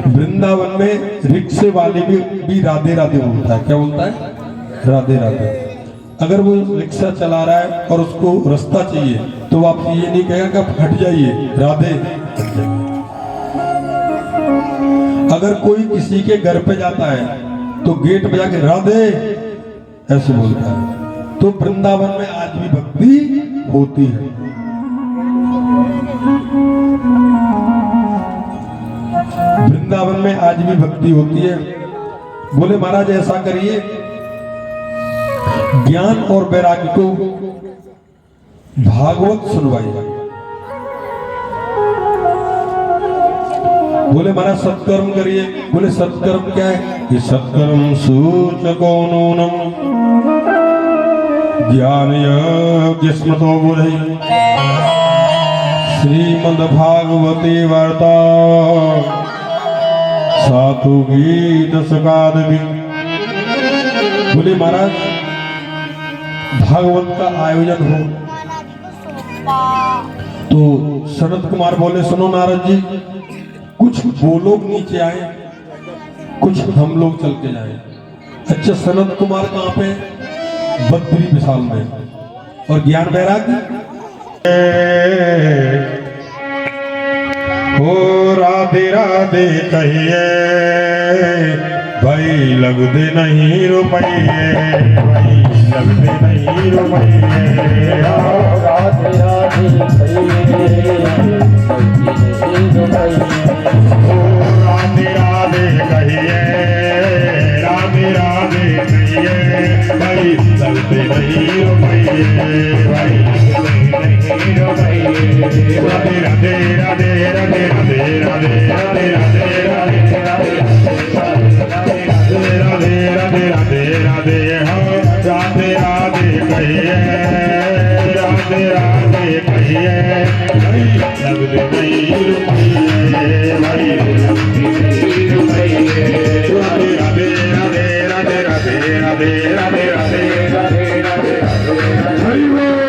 वृंदावन में रिक्शे वाले भी राधे राधे बोलता है। क्या बोलता है? राधे राधे। अगर वो रिक्शा चला रहा है और उसको रास्ता चाहिए तो आप ये नहीं कहेगा कि आप हट जाइए, राधे। अगर कोई किसी के घर पे जाता है तो गेट बजा के राधे ऐसे बोलता है। तो वृंदावन में आज भी भक्ति होती है। वृंदावन में आज भी भक्ति होती है। बोले महाराज ऐसा करिए, ज्ञान और वैराग्य को भागवत सुनवाइए। बोले महाराज सत्कर्म करिए। बोले सत्कर्म क्या है? कि सत्कर्म सूचको नूनम ज्ञान यज्ञ स्मृतो बुधै श्रीमद् भागवते वार्ता सातु गीत सकादि। बोले महाराज भागवत का आयोजन हो तो सनत कुमार बोले सुनो नारद जी, कुछ वो लोग नीचे आए, कुछ हम लोग चल के जाए। अच्छा, सनत कुमार कहाँ पे? बद्री विशाल में। और ज्ञान वैराग्य हो राधे राधे कहिए भाई, लगते नहीं रुपये, भाई लगते नहीं रुपये। राधे राधे कहिए, राधे राधे कहिए, राधे राधे कहिए भाई, लगते नहीं रुपये, भाई नहीं रुपये। राधे राधे राधे राधे राधे राधे राधे राधे राधे राधे राधे राधे राधे हाँ राधे राधे कहिए, राधे राधे कहिए भाई, लगते नहीं रुपये, भाई लगते नहीं रुपये। राधे राधे राधे राधे राधे राधे राधे राधे राधे राधे हरि बोल।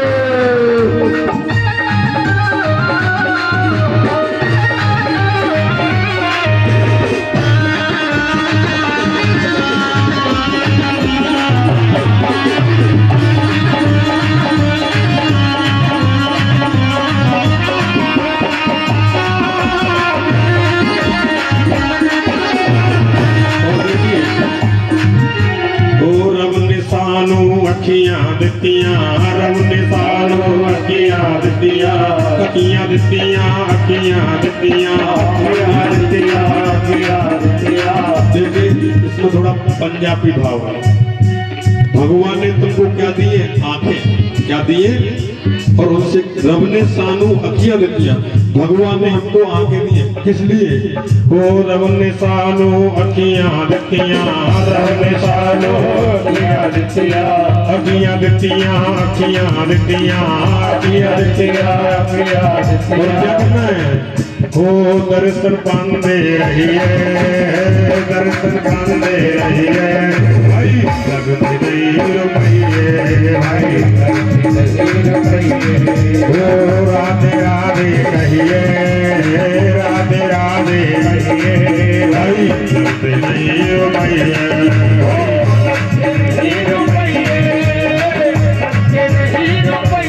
अखियां दित्तियां रब ने सानू, अखियां दित्तियां, अखियां दित्तियां, अखियां दित्तियां, अखियां दित्तियां, अखियां दित्तियां। देखिए इसमें थोड़ा पंजाबी भाव है। भगवान ने तुमको क्या दिए? आंखें। क्या दिए? और उनसे रब ने सानू अखियां दित्तियां। भगवान ने हमको आंखें दी। किस लिए? ओ रब ने सानू अखियां दित्तियां, रब ने सानू अखियां दित्तियां, अखियां दित्तियां, अखियां दित्तियां, अखियां दित्तियां, अखियां दित्तियां। और क्या करना है? ओ दर्शन पांदे रहिए, दर्शन पांदे रहिए भाई, लगते नहीं रुपये, भाई लगते नहीं रुपये। ओ राधे राधे कहिए, राधे राधे कहिए भाई, लगते नहीं रुपये, लगते नहीं रुपये, लगते नहीं रुपये।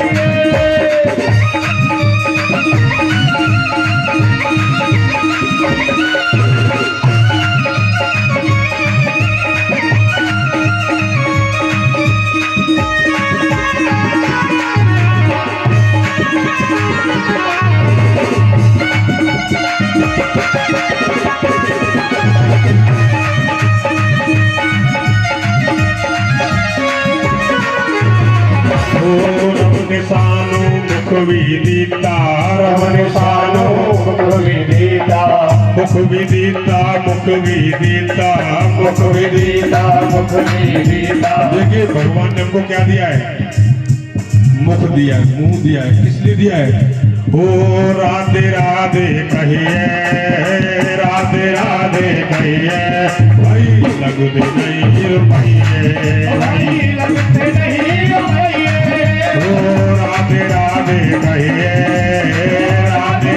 सानू मुख भी दीता, रब ने सानू मुख भी दीता, मुख भी दीता, मुख भी दीता, मुख भी दीता, मुख भी दीता। देखिए भगवान ने हमको क्या दिया है? मुख दिया है, मुंह दिया है। किस लिए दिया है? ओ राधे राधे कहिए, राधे राधे कहिए भाई, लगते नहीं रुपये, भाई लगते नहीं रुपये। ओ राधे राधे कहिए, राधे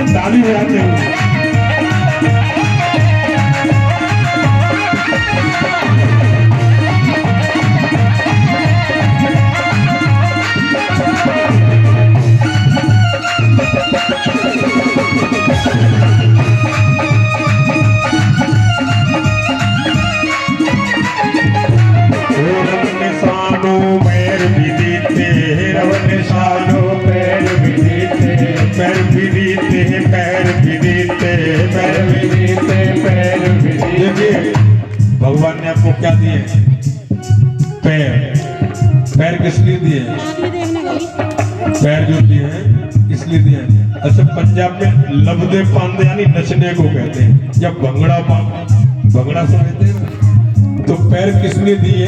ताली बजाते हुए भगवान ने आपको क्या दिए? पैर। पैर किस लिए दिए? पैर जो दिए हैं इसलिए दिए हैं। अच्छा, पंजाब में लबदे पांदे यानी नचने को कहते हैं, या भंगड़ा समझते हैं ना, तो पैर किस लिए दिए?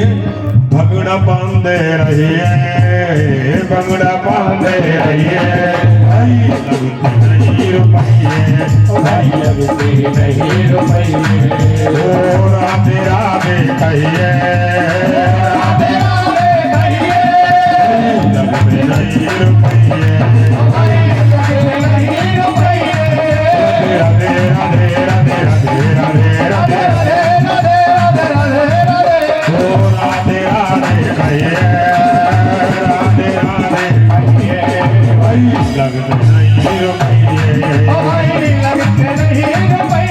भंगड़ा बांधे रहिए, भंगड़ा बांधे रहिए, नहीं रुपये, नहीं रुपये, ओ राधे राधे कहिए, राधे राधे कहिए, लगते नहीं रुपये, नहीं रुपये, राधे राधे राधे राधे राधे राधे राधे राधे कहिए, राधे राधे कहिए, लगते नहीं रुपये, लगते नहीं रुपये।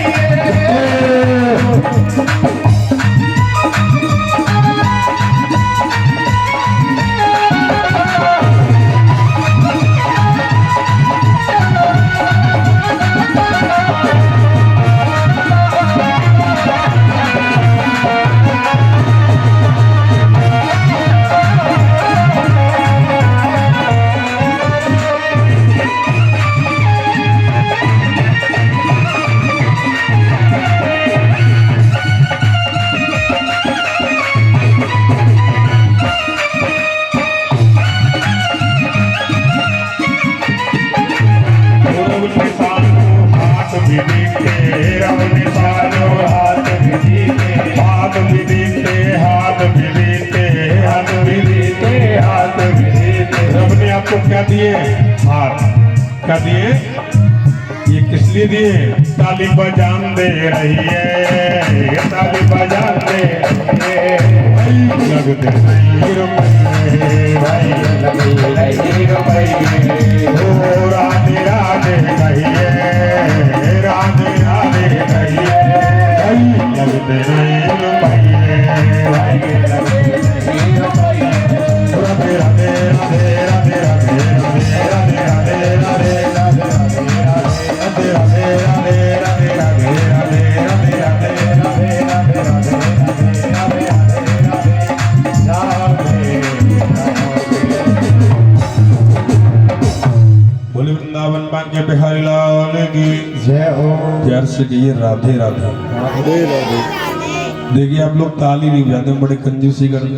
आपको क्या दिए? हाथ। क्या दिए? ये किस लिए दिए? ताली बजान दे रहिए, ताली बजान दे रहिए, लगते नहीं रुपये, भाई लगते नहीं रुपये, ओ राधे राधे कहिए, राधे राधे कहिए, लगते नहीं रुपये, भाई लगते नहीं रुपये, राधे राधे राधे राधे राधे राधे राधे बोले वृंदावन भाग्य बिहारी लाल की जय हो। प्यार से कहिए राधे राधे राधे राधे। देखिए आप लोग ताली नहीं बजाते, बड़े कंजूसी करते।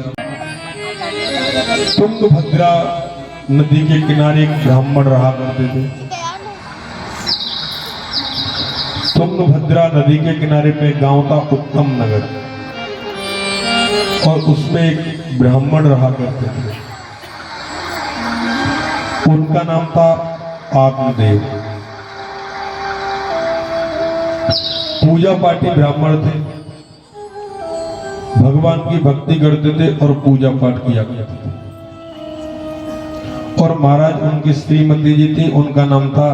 तुंगभद्रा नदी के किनारे एक ब्राह्मण रहा करते थे। तुंगभद्रा नदी के किनारे पे गांव था उत्तम नगर, और उसमें एक ब्राह्मण रहा करते थे। उनका नाम था आत्मदेव। पूजा पाठी ब्राह्मण थे, भगवान की भक्ति करते थे और पूजा पाठ किया करते थे। और महाराज उनकी श्रीमती जी थी, उनका नाम था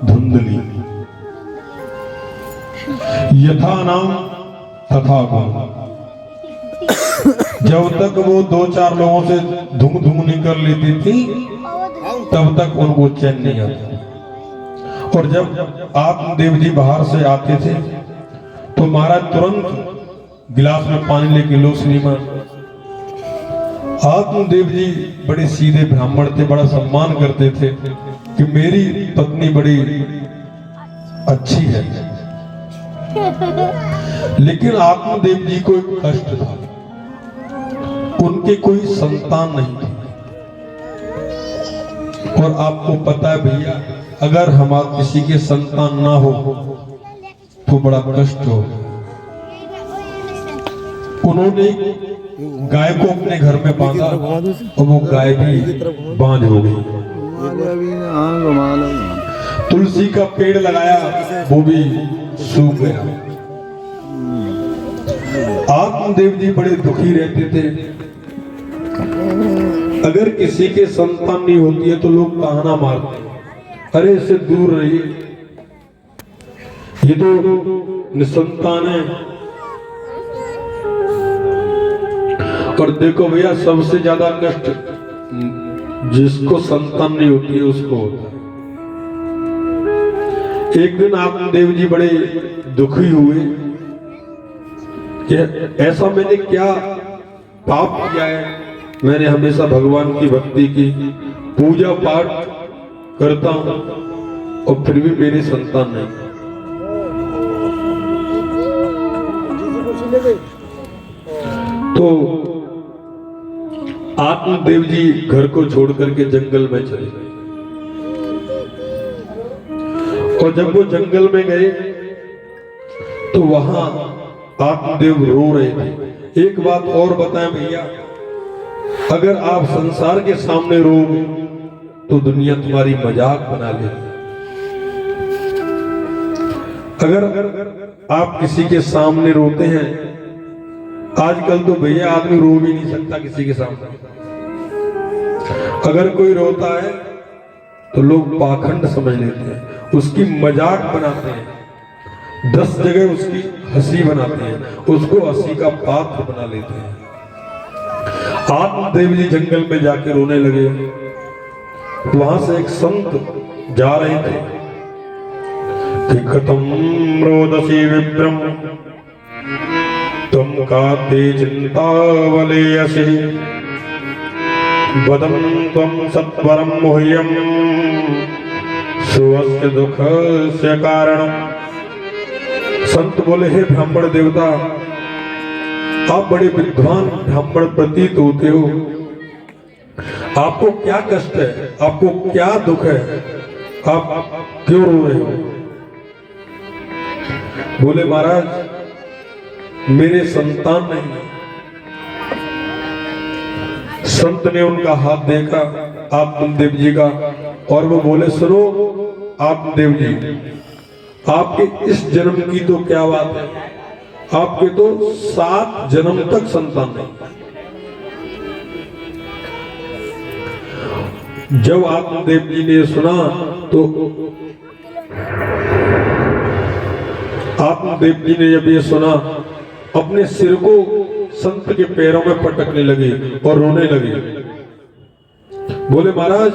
धुंधली। यथा नाम तथा गुण। जब तक वो 2-4 लोगों से धुम नहीं कर लेती थी, तब तक उनको चैन नहीं आता। और जब आत्मदेव जी बाहर से आते थे तो महाराज तुरंत गिलास में पानी लेके लो श्रीमान। आत्मदेव जी बड़े सीधे ब्राह्मण थे, बड़ा सम्मान करते थे कि मेरी पत्नी बड़ी अच्छी है। लेकिन आत्मदेव जी को एक कष्ट था, उनके कोई संतान नहीं थी। और आपको पता है भैया, अगर हमारे किसी के संतान ना हो तो बड़ा कष्ट हो। उन्होंने गाय को अपने घर में बांधा और वो गाय भी बांझ हो गई। घुमा लो। तुलसी का पेड़ लगाया वो भी सूख गया। आत्मदेव जी बड़े दुखी रहते थे। अगर किसी के संतान नहीं होती है तो लोग ताना मारते हैं, अरे इससे दूर रहिए, ये तो निसंतान है। और देखो भैया, सबसे ज्यादा कष्ट जिसको संतान नहीं होती है उसको होता है। एक दिन आत्मदेव जी बड़े दुखी हुए कि ऐसा मैंने क्या पाप किया है। मैंने हमेशा भगवान की भक्ति की, पूजा पाठ करता हूं और फिर भी मेरी संतान नहीं। तो आत्मदेव जी घर को छोड़ करके जंगल में चले गए। और जब वो जंगल में गए तो वहां आत्मदेव रो रहे थे। एक बात और बताएं भैया, अगर आप संसार के सामने रोगे तो दुनिया तुम्हारी मजाक बना ले। अगर आप किसी के सामने रोते हैं, आजकल तो भैया आदमी रो भी नहीं सकता किसी के सामने। अगर कोई रोता है तो लोग पाखंड समझ लेते हैं, उसकी मजाक बनाते हैं, 10 जगह उसकी हंसी बनाते हैं, उसको हंसी का पात्र बना लेते हैं। आत्मदेव जी जंगल में जाकर रोने लगे। वहां से एक संत जा रहे थे कि कथम रोदसी विप्रम तुम काते चिंतावलेयसि वदं त्वं सत्वरं मुह्यं सुवस्य दुःखस्य कारणम्। संत बोले, हे ब्राह्मण देवता, आप बड़े विद्वान ब्राह्मण प्रतीत होते हो, आपको क्या कष्ट है, आपको क्या दुख है, आप क्यों रो रहे हो? बोले, महाराज मेरे संतान नहीं है। संत ने उनका हाथ देखा आत्मदेव जी का और वो बोले, सुनो आत्मदेव जी, आपके इस जन्म की तो क्या बात है, आपके तो 7 जन्म तक संतान नहीं। जब आत्मदेव जी ने सुना तो आत्मदेव जी ने जब ये सुना, अपने सिर को संत के पैरों में पटकने लगे और रोने लगे। बोले, महाराज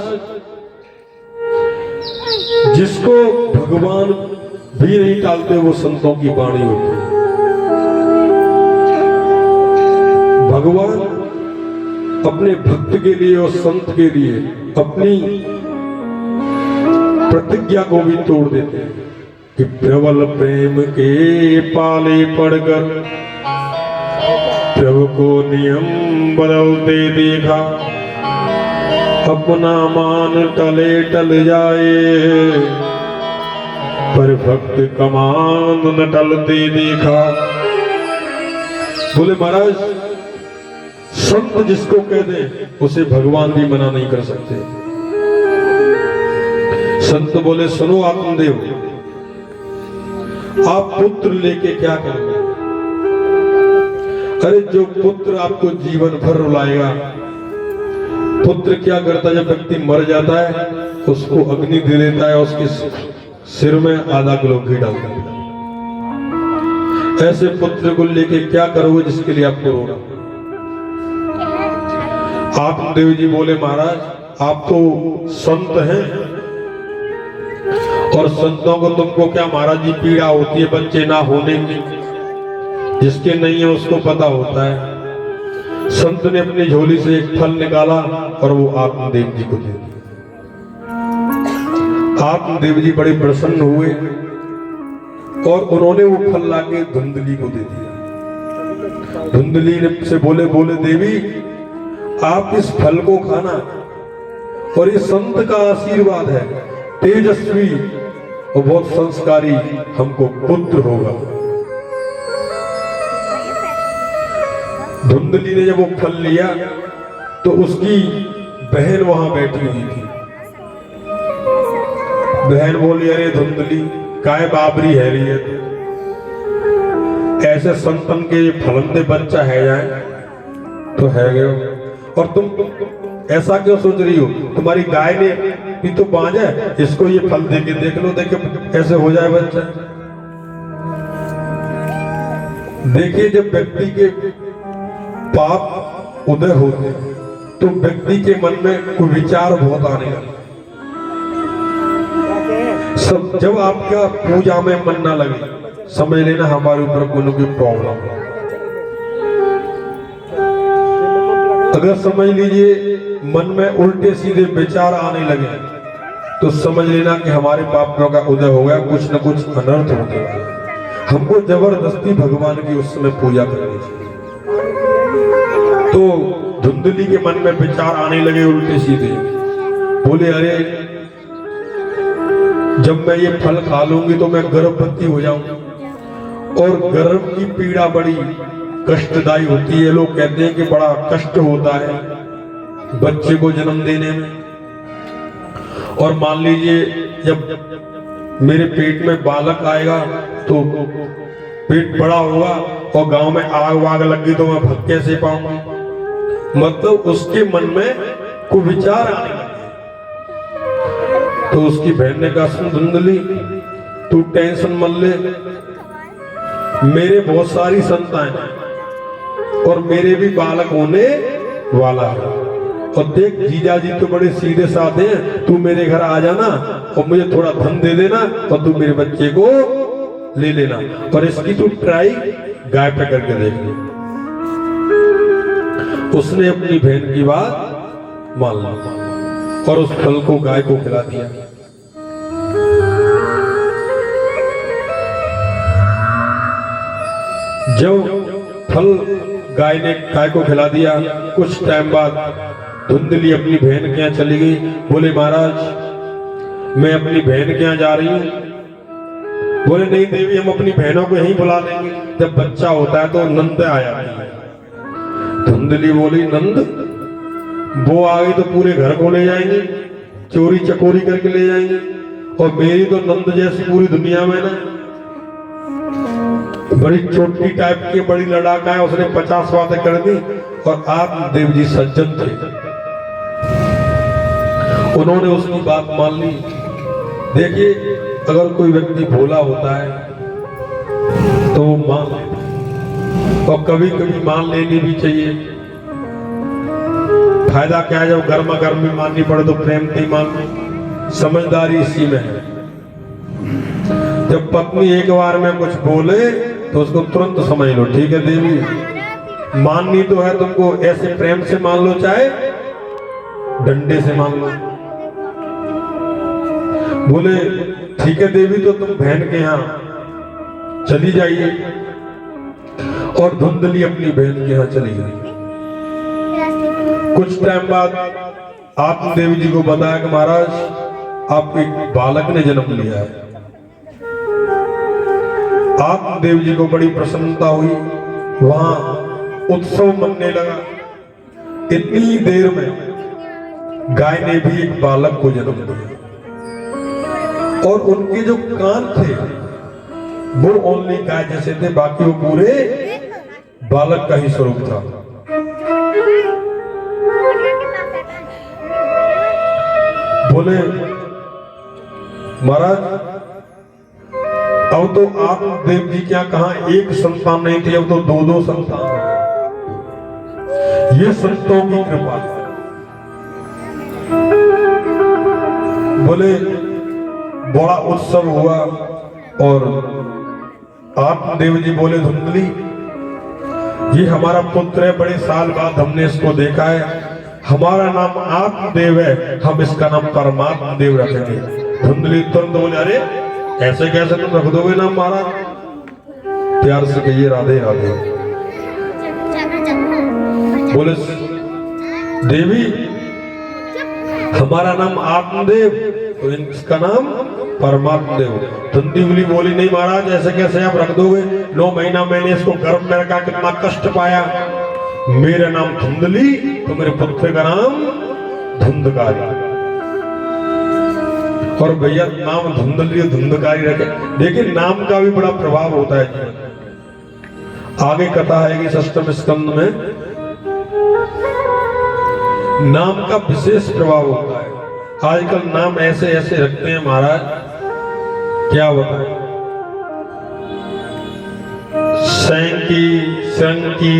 जिसको भगवान भी नहीं टालते वो संतों की वाणी होती है। भगवान अपने भक्त के लिए और संत के लिए अपनी प्रतिज्ञा को भी तोड़ देते हैं कि प्रबल प्रेम के पाले पड़कर प्रभु को नियम बदलते देखा, अपना मान टले टल जाए पर भक्त कमान न टलते देखा। बोले, महाराज संत जिसको कह दे उसे भगवान भी मना नहीं कर सकते। संत बोले, सुनो आत्मदेव, आप पुत्र लेके क्या करोगे? अरे जो पुत्र आपको जीवन भर रुलाएगा। पुत्र क्या करता है, जब व्यक्ति मर जाता है उसको अग्नि दे देता है, उसके सिर में आधा किलो घी डाल देता है। ऐसे पुत्र को लेके क्या करोगे जिसके लिए आपको रोना? आत्मदेव जी बोले, महाराज आप तो संत हैं और संतों को तुमको क्या महाराज जी पीड़ा होती है बच्चे ना होने की? जिसके नहीं है उसको पता होता है। संत ने अपनी झोली से एक फल निकाला और वो आत्मदेव जी को दे दिया। आत्मदेव जी बड़े प्रसन्न हुए और उन्होंने वो फल लाके धुंधली को दे दिया। धुंधली ने से बोले, देवी आप इस फल को खाना और ये संत का आशीर्वाद है, तेजस्वी और बहुत संस्कारी हमको पुत्र होगा। धुंधली ने जब वो फल लिया तो उसकी बहन वहां बैठी हुई थी। बहन बोली अरे धुंधली काय बाबरी है रही है, ऐसे संतन के फलंदे बच्चा है जाए तो है गए। और तुम ऐसा क्यों सोच रही हो, तुम्हारी गाय ने भी तो बांझ है, इसको ये फल दे के देख लो, देखे ऐसे हो जाए बच्चा। देखिए जब व्यक्ति के पाप उदय होते तो व्यक्ति के मन में कोई विचार बहुत आने लगे। सब जब आपका पूजा में मन ना लगे समझ लेना हमारे ऊपर कोई ना कोई प्रॉब्लम है। अगर समझ लीजिए मन में उल्टे सीधे विचार आने लगे तो समझ लेना कि हमारे पापों का उदय हो गया, कुछ न कुछ अनर्थ होने वाला है। हमको जबरदस्ती भगवान की उस समय पूजा करनी चाहिए। तो धुंधली के मन में विचार आने लगे उल्टे सीधे, बोले अरे जब मैं ये फल खा लूंगी तो मैं गर्भवती हो जाऊंगी, और गर्भ की पीड़ा बड़ी कष्टदायी होती है। लोग कहते हैं कि बड़ा कष्ट होता है बच्चे को जन्म देने में। और मान लीजिए जब मेरे पेट में बालक आएगा तो पेट बड़ा होगा और गांव में आग वाग लगी तो मैं भग कैसे पाऊंगी, मतलब उसके मन में कोई विचार आने लगे। तो उसकी बहन ने कहा सुन धुंधली तू टेंशन मत ले, मेरे बहुत सारी संतान हैं और मेरे भी बालक होने वाला है। और देख जीजा जी तो बड़े सीधे साधे हैं, तू मेरे घर आ जाना और मुझे थोड़ा धन दे देना और तू मेरे बच्चे को ले लेना, और इसकी तू ट्राई गाय पे करके देख ले। उसने अपनी बहन की बात मान ली और उस फल को गाय को खिला दिया। जब फल गाय ने गाय को खिला दिया, कुछ टाइम बाद धुंधली अपनी बहन के यहाँ चली गई। बोले महाराज मैं अपनी बहन के यहाँ जा रही हूँ। बोले नहीं देवी हम अपनी बहनों को यहीं बुला लेंगे, जब बच्चा होता है तो नंद आ जाती है। धुंधली बोली नंद वो आ गई तो पूरे घर को ले जाएंगे, चोरी चकोरी करके ले जाएंगे, और मेरी तो नंद जैसी पूरी दुनिया में ना बड़ी छोटी टाइप की बड़ी लड़ाका है, उसने 50 बातें कर दी। और आप देव जी सज्जन थे, उन्होंने उसकी बात मान ली। देखिए अगर कोई व्यक्ति भोला होता है तो वो मान ले, और कभी कभी मान लेनी भी चाहिए। फायदा क्या है जब गर्मा गर्मी माननी पड़े तो प्रेम नहीं माननी, समझदारी इसी में है। जब पत्नी एक बार में कुछ बोले तो उसको तुरंत समझ लो ठीक है देवी माननी तो है तुमको, ऐसे प्रेम से मान लो चाहे डंडे से मान लो। बोले ठीक है देवी तो तुम बहन के यहाँ चली जाइए, और धुंधली अपनी बहन के यहाँ चली गई। कुछ टाइम बाद आपने देवी जी को बताया कि महाराज आपके एक बालक ने जन्म लिया है। आप देव जी को बड़ी प्रसन्नता हुई, वहां उत्सव मनने लगा। इतनी देर में गाय ने भी एक बालक को जन्म दिया, और उनके जो कान थे वो ओनली गाय जैसे थे, बाकी वो पूरे बालक का ही स्वरूप था। बोले महाराज अब तो आप देव जी क्या कहा एक संतान नहीं थी, अब तो दो दो संतान। ये संतों की कृपा। बोले बड़ा उत्सव हुआ, और आप देव जी बोले धुंधली ये हमारा पुत्र है, बड़े साल बाद हमने इसको देखा है, हमारा नाम आत्मदेव है, हम इसका नाम परमात्मा देव रखेंगे। धुंधली तुरंत बोले अरे ऐसे कैसे तुम रख दोगे नाम महाराज, प्यार से कहिए राधे राधे। बोले देवी हमारा नाम आत्मदेव तो इसका नाम परमात्मा देव। धुंधली बोली नहीं महाराज ऐसे कैसे आप रख दोगे, 9 महीना मैंने इसको गर्भ में रखा, कितना कष्ट पाया। मेरा नाम धुंधली तो मेरे पुत्र का नाम धुंधकारी। और भैया नाम धुंधली धुंधकारी रखे। देखिए नाम का भी बड़ा प्रभाव होता है जीवन में। आगे कथा है कि षष्ठम स्कंद में नाम का विशेष प्रभाव होता है। आजकल नाम ऐसे ऐसे रखते हैं महाराज, क्या बताएं। सैंकी, संकी,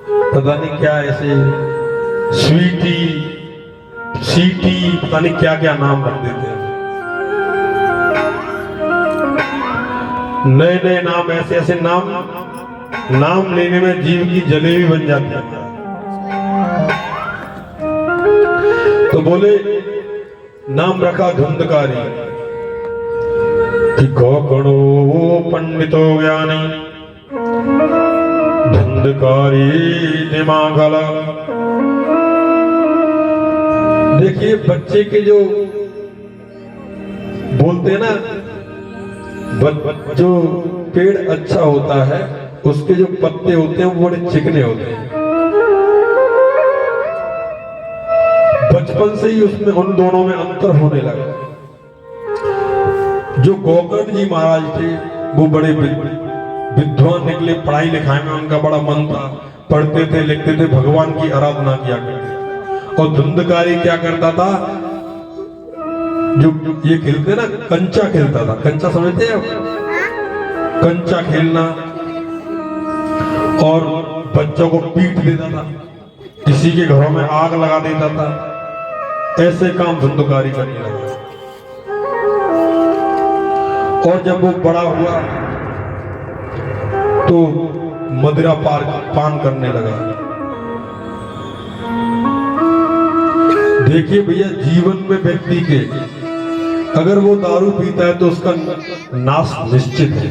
पता नहीं क्या ऐसे, स्वीटी, सीटी, पता नहीं क्या क्या नाम रख देते हैं। नए नए नाम, ऐसे ऐसे नाम लेने में जीव की जलेबी बन जाती है। तो बोले नाम रखा धुंधकारी कि गौगणो पंडितो ज्ञानी धुंधकारी दिमागला। देखिए बच्चे के जो बोलते हैं ना, जो पेड़ अच्छा होता है उसके जो पत्ते होते हैं वो बड़े चिकने होते हैं। बचपन से ही उसमें उन दोनों में अंतर होने लगा। जो गौकर्ण जी महाराज थे वो बड़े विद्वान निकले, पढ़ाई लिखाई में उनका बड़ा मन था, पढ़ते थे लिखते थे, भगवान की आराधना किया करते थे। और धुंधकारी क्या करता था, जो ये खेलते ना कंचा खेलता था। कंचा समझते हैं? कंचा खेलना, और बच्चों को पीट देता था, किसी के घरों में आग लगा देता था। ऐसे काम धुंधकारी करने लगा। और जब वो बड़ा हुआ तो मदिरा पान करने लगा। देखिए भैया जीवन में व्यक्ति के अगर वो दारू पीता है तो उसका नाश निश्चित है,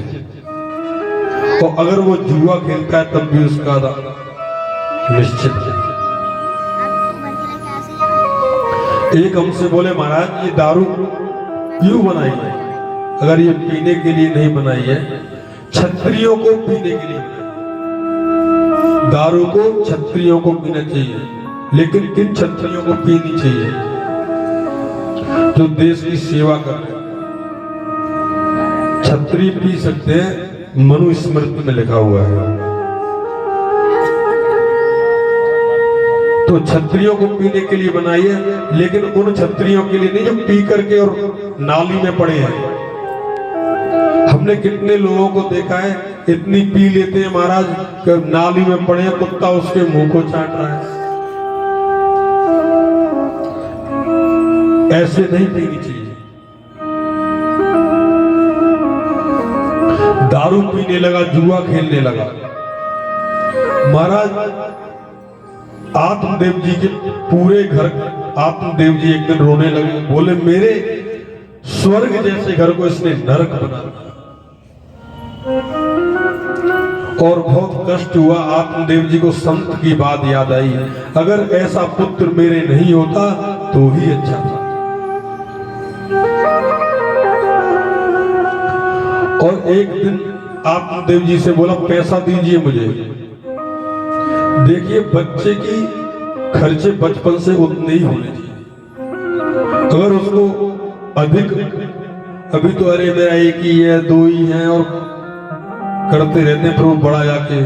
और अगर वो जुआ खेलता है तब भी उसका निश्चित है। एक हमसे बोले महाराज ये दारू क्यों बनाई है? अगर ये पीने के लिए नहीं बनाई है, क्षत्रियों को पीने के लिए। दारू को क्षत्रियों को पीना चाहिए, लेकिन किन क्षत्रियों को पीनी चाहिए? जो देश की सेवा कर रहे। क्षत्रिय पी सकते हैं, मनुस्मृति में लिखा हुआ है। तो क्षत्रियों को पीने के लिए बनाई है, लेकिन उन क्षत्रियों के लिए नहीं जो पी करके और नाली में पड़े हैं। हमने कितने लोगों को देखा है इतनी पी लेते हैं महाराज कि नाली में पड़े हैं, कुत्ता उसके मुंह को चाट रहा है। ऐसे नहीं पीनी चाहिए। दारू पीने लगा, जुआ खेलने लगा। महाराज आत्मदेव जी के पूरे घर, आत्मदेव जी एक दिन रोने लगे, बोले मेरे स्वर्ग जैसे घर को इसने नरक बना दिया। और बहुत कष्ट हुआ। आत्मदेव जी को संत की बात याद आई, अगर ऐसा पुत्र मेरे नहीं होता तो ही अच्छा था। और एक दिन आत्मदेव जी से बोला पैसा दीजिए मुझे। देखिए बच्चे की खर्चे बचपन से उतने ही होने चाहिए। अगर उसको अधिक, अभी तो अरे मेरा एक ही है, दो ही है, और करते रहते हैं, फिर वो बड़ा जाके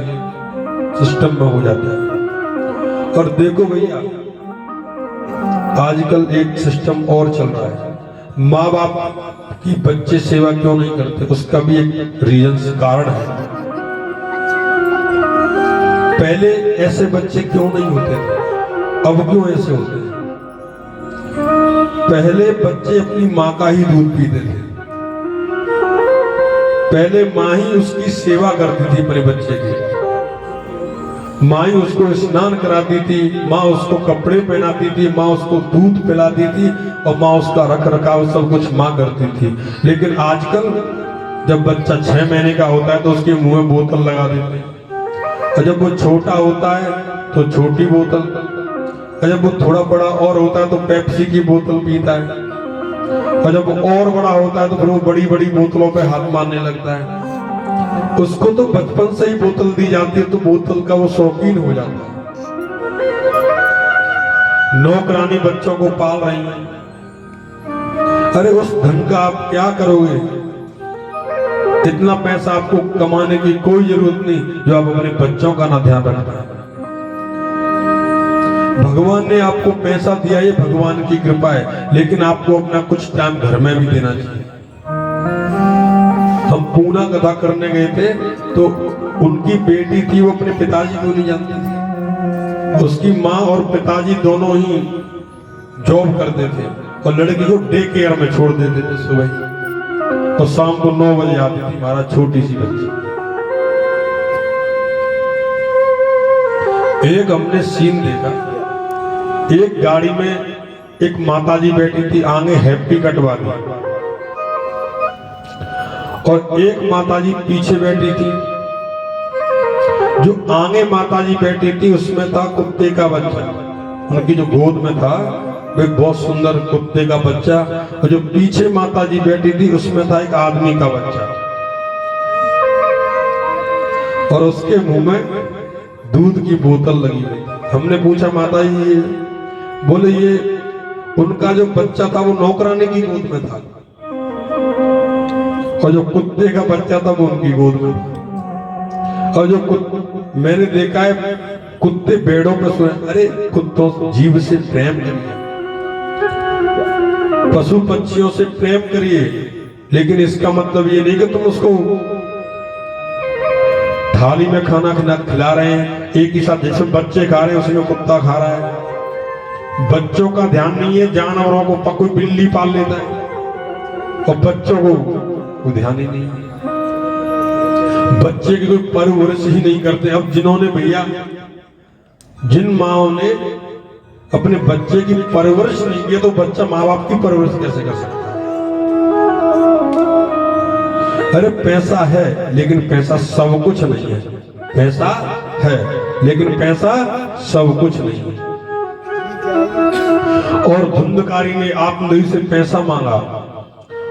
सिस्टम में हो जाता है। और देखो भैया आजकल एक सिस्टम और चल रहा है, माँ बाप की बच्चे सेवा क्यों नहीं करते, उसका भी एक रीजन कारण है। पहले ऐसे बच्चे क्यों नहीं होते थे, अब क्यों ऐसे होते हैं? पहले बच्चे अपनी माँ का ही दूध पीते थे। पहले माँ ही उसकी सेवा करती थी अपने बच्चे की। माँ ही उसको स्नान कराती थी, माँ उसको कपड़े पहनाती थी, माँ उसको दूध पिलाती थी, और माँ उसका रख रखाव सब कुछ माँ करती थी। लेकिन आजकल जब बच्चा 6 महीने का होता है तो उसके मुंह में बोतल लगा देते हैं, और जब वो छोटा होता है तो छोटी बोतल, और जब वो थोड़ा बड़ा और होता है तो पेप्सी की बोतल पीता है, और जब वो और बड़ा होता है तो फिर वो बड़ी बड़ी बोतलों पे हाथ मारने लगता है। उसको तो बचपन से ही बोतल दी जाती है तो बोतल का वो शौकीन हो जाता है। नौकरानी बच्चों को पाल रही है, अरे उस धन का आप क्या करोगे? इतना पैसा आपको कमाने की कोई जरूरत नहीं जो आप अपने बच्चों का ना ध्यान रख पाए। भगवान ने आपको पैसा दिया, ये भगवान की कृपा है, लेकिन आपको अपना कुछ टाइम घर में भी देना चाहिए। हम पूना कथा करने गए थे तो उनकी बेटी थी, वो अपने पिताजी को नहीं जानती थी। उसकी माँ और पिताजी दोनों ही जॉब करते थे और लड़की को डे केयर में छोड़ देते थे सुबह, तो शाम को 9 बजे आती थी महाराज, छोटी सी बच्ची। एक हमने सीन देखा, एक गाड़ी में एक माताजी बैठी थी, आगे हैप्पी कट वाली, और एक माताजी पीछे बैठी थी। जो आगे माताजी बैठी थी उसमें था कुत्ते का बच्चा, उनकी जो गोद में था वो एक बहुत सुंदर कुत्ते का बच्चा, और जो पीछे माताजी बैठी थी उसमें था एक आदमी का बच्चा, और उसके मुंह में दूध की बोतल लगी हुई। हमने पूछा माताजी, ये बोले ये उनका जो बच्चा था वो नौकरानी की गोद में था, और जो कुत्ते का बच्चा था वो उनकी गोद में था। और जो मैंने देखा है कुत्ते बेड़ों पर सोए। अरे कुत्तों जीव से प्रेम करिए, पशु पक्षियों से प्रेम करिए, लेकिन इसका मतलब ये नहीं कि तुम उसको थाली में खाना खिला रहे हैं एक ही साथ, जैसे बच्चे खा रहे हैं उसमें कुत्ता खा रहा है। बच्चों का ध्यान नहीं है, जानवरों को कोई बिल्ली पाल लेता है और बच्चों को ध्यान ही नहीं है। बच्चे की कोई परवरिश ही नहीं करते। अब जिन्होंने भैया, जिन माओ ने अपने बच्चे की परवरिश नहीं की तो बच्चा माँ बाप की परवरिश कैसे कर सकता है? अरे पैसा है लेकिन पैसा सब कुछ नहीं है। पैसा है लेकिन पैसा सब कुछ नहीं है। और धुंधकारी ने आत्मदेव से पैसा मांगा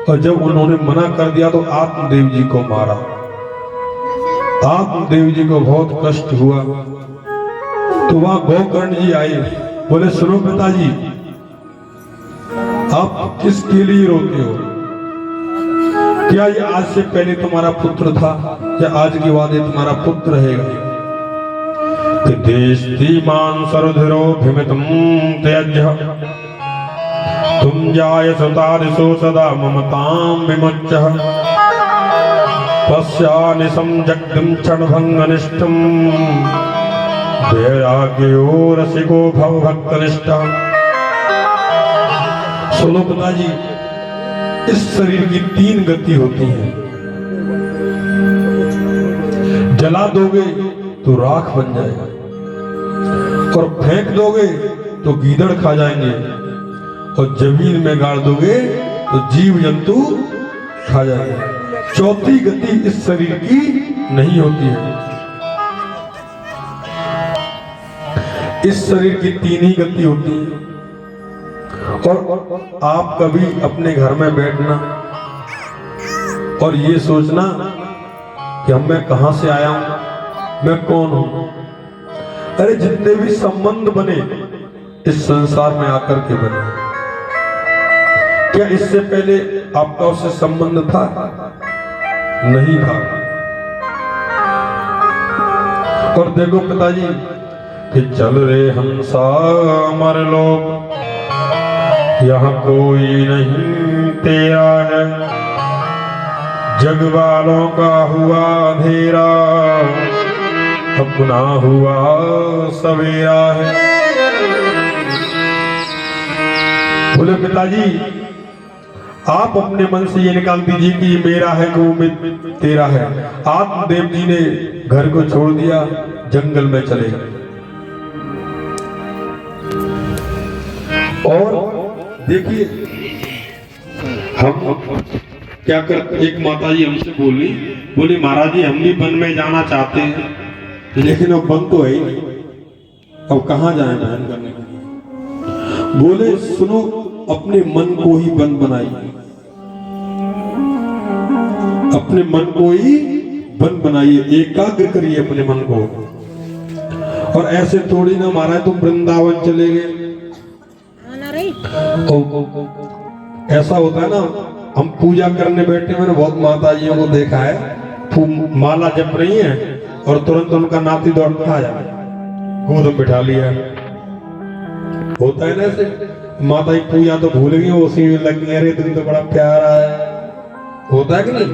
और जब उन्होंने मना कर दिया तो आत्मदेव जी को मारा। आत्मदेव जी को बहुत कष्ट हुआ तो वहां गोकर्ण जी आए, बोले सुनो पिताजी, आप किसके लिए रोते हो? क्या ये आज से पहले तुम्हारा पुत्र था या आज के बाद ये तुम्हारा पुत्र रहेगा? देश धीमान सरुधिरो भिमितम त्यज्य तुम जाय सतादिशो सदा ममताम विमुच्य पश्यानिशं जग्दिं क्षणभंगनिष्ठं वैराग्यो रसिको भव भक्तनिष्ठा। सुनो पिताजी, इस शरीर की 3 गति होती है। जला दोगे तो राख बन जाएगा, और फेंक दोगे तो गीदड़ खा जाएंगे, और जमीन में गाड़ दोगे तो जीव जंतु खा जाएंगे। चौथी गति इस शरीर की नहीं होती है। इस शरीर की 3 ही गति होती है। और आप कभी अपने घर में बैठना और ये सोचना कि अब मैं कहां से आया हूं, मैं कौन हूं। अरे जितने भी संबंध बने इस संसार में आकर के बने। क्या इससे पहले आपका उससे संबंध था? नहीं था। और देखो पिताजी कि चल रे हंसा अमर लोग, यहाँ कोई नहीं तेरा है, जग वालों का हुआ अंधेरा, अपना हुआ सवेरा है। बोले पिताजी आप अपने मन से ये निकाल दीजिए कि ये मेरा है कि वो तेरा है। आत्मदेव जी ने घर को छोड़ दिया, जंगल में चले गए। और देखिए हम क्या कर, एक माता जी हमसे बोली महाराज जी हम भी वन में जाना चाहते हैं, लेकिन अब वन तो है ही नहीं, अब कहाँ जाए बहन करने के लिए। बोले सुनो, अपने मन को ही वन बनाइए, अपने मन को ही वन बनाइए, एकाग्र करिए अपने मन को। और ऐसे थोड़ी ना महाराज तुम वृंदावन चले गए ऐसा होता है ना, हम पूजा करने बैठे, मैंने बहुत माताजियों को देखा है, माला जप रही है और तुरंत उनका नाती दौड़ के आ जाए, गोद में बिठा लिया। होता है ना ऐसे, माता की पूजा तो भूल गई, उसी में लग गई, अरे तुम तो बड़ा प्यारा है, होता है कि नहीं,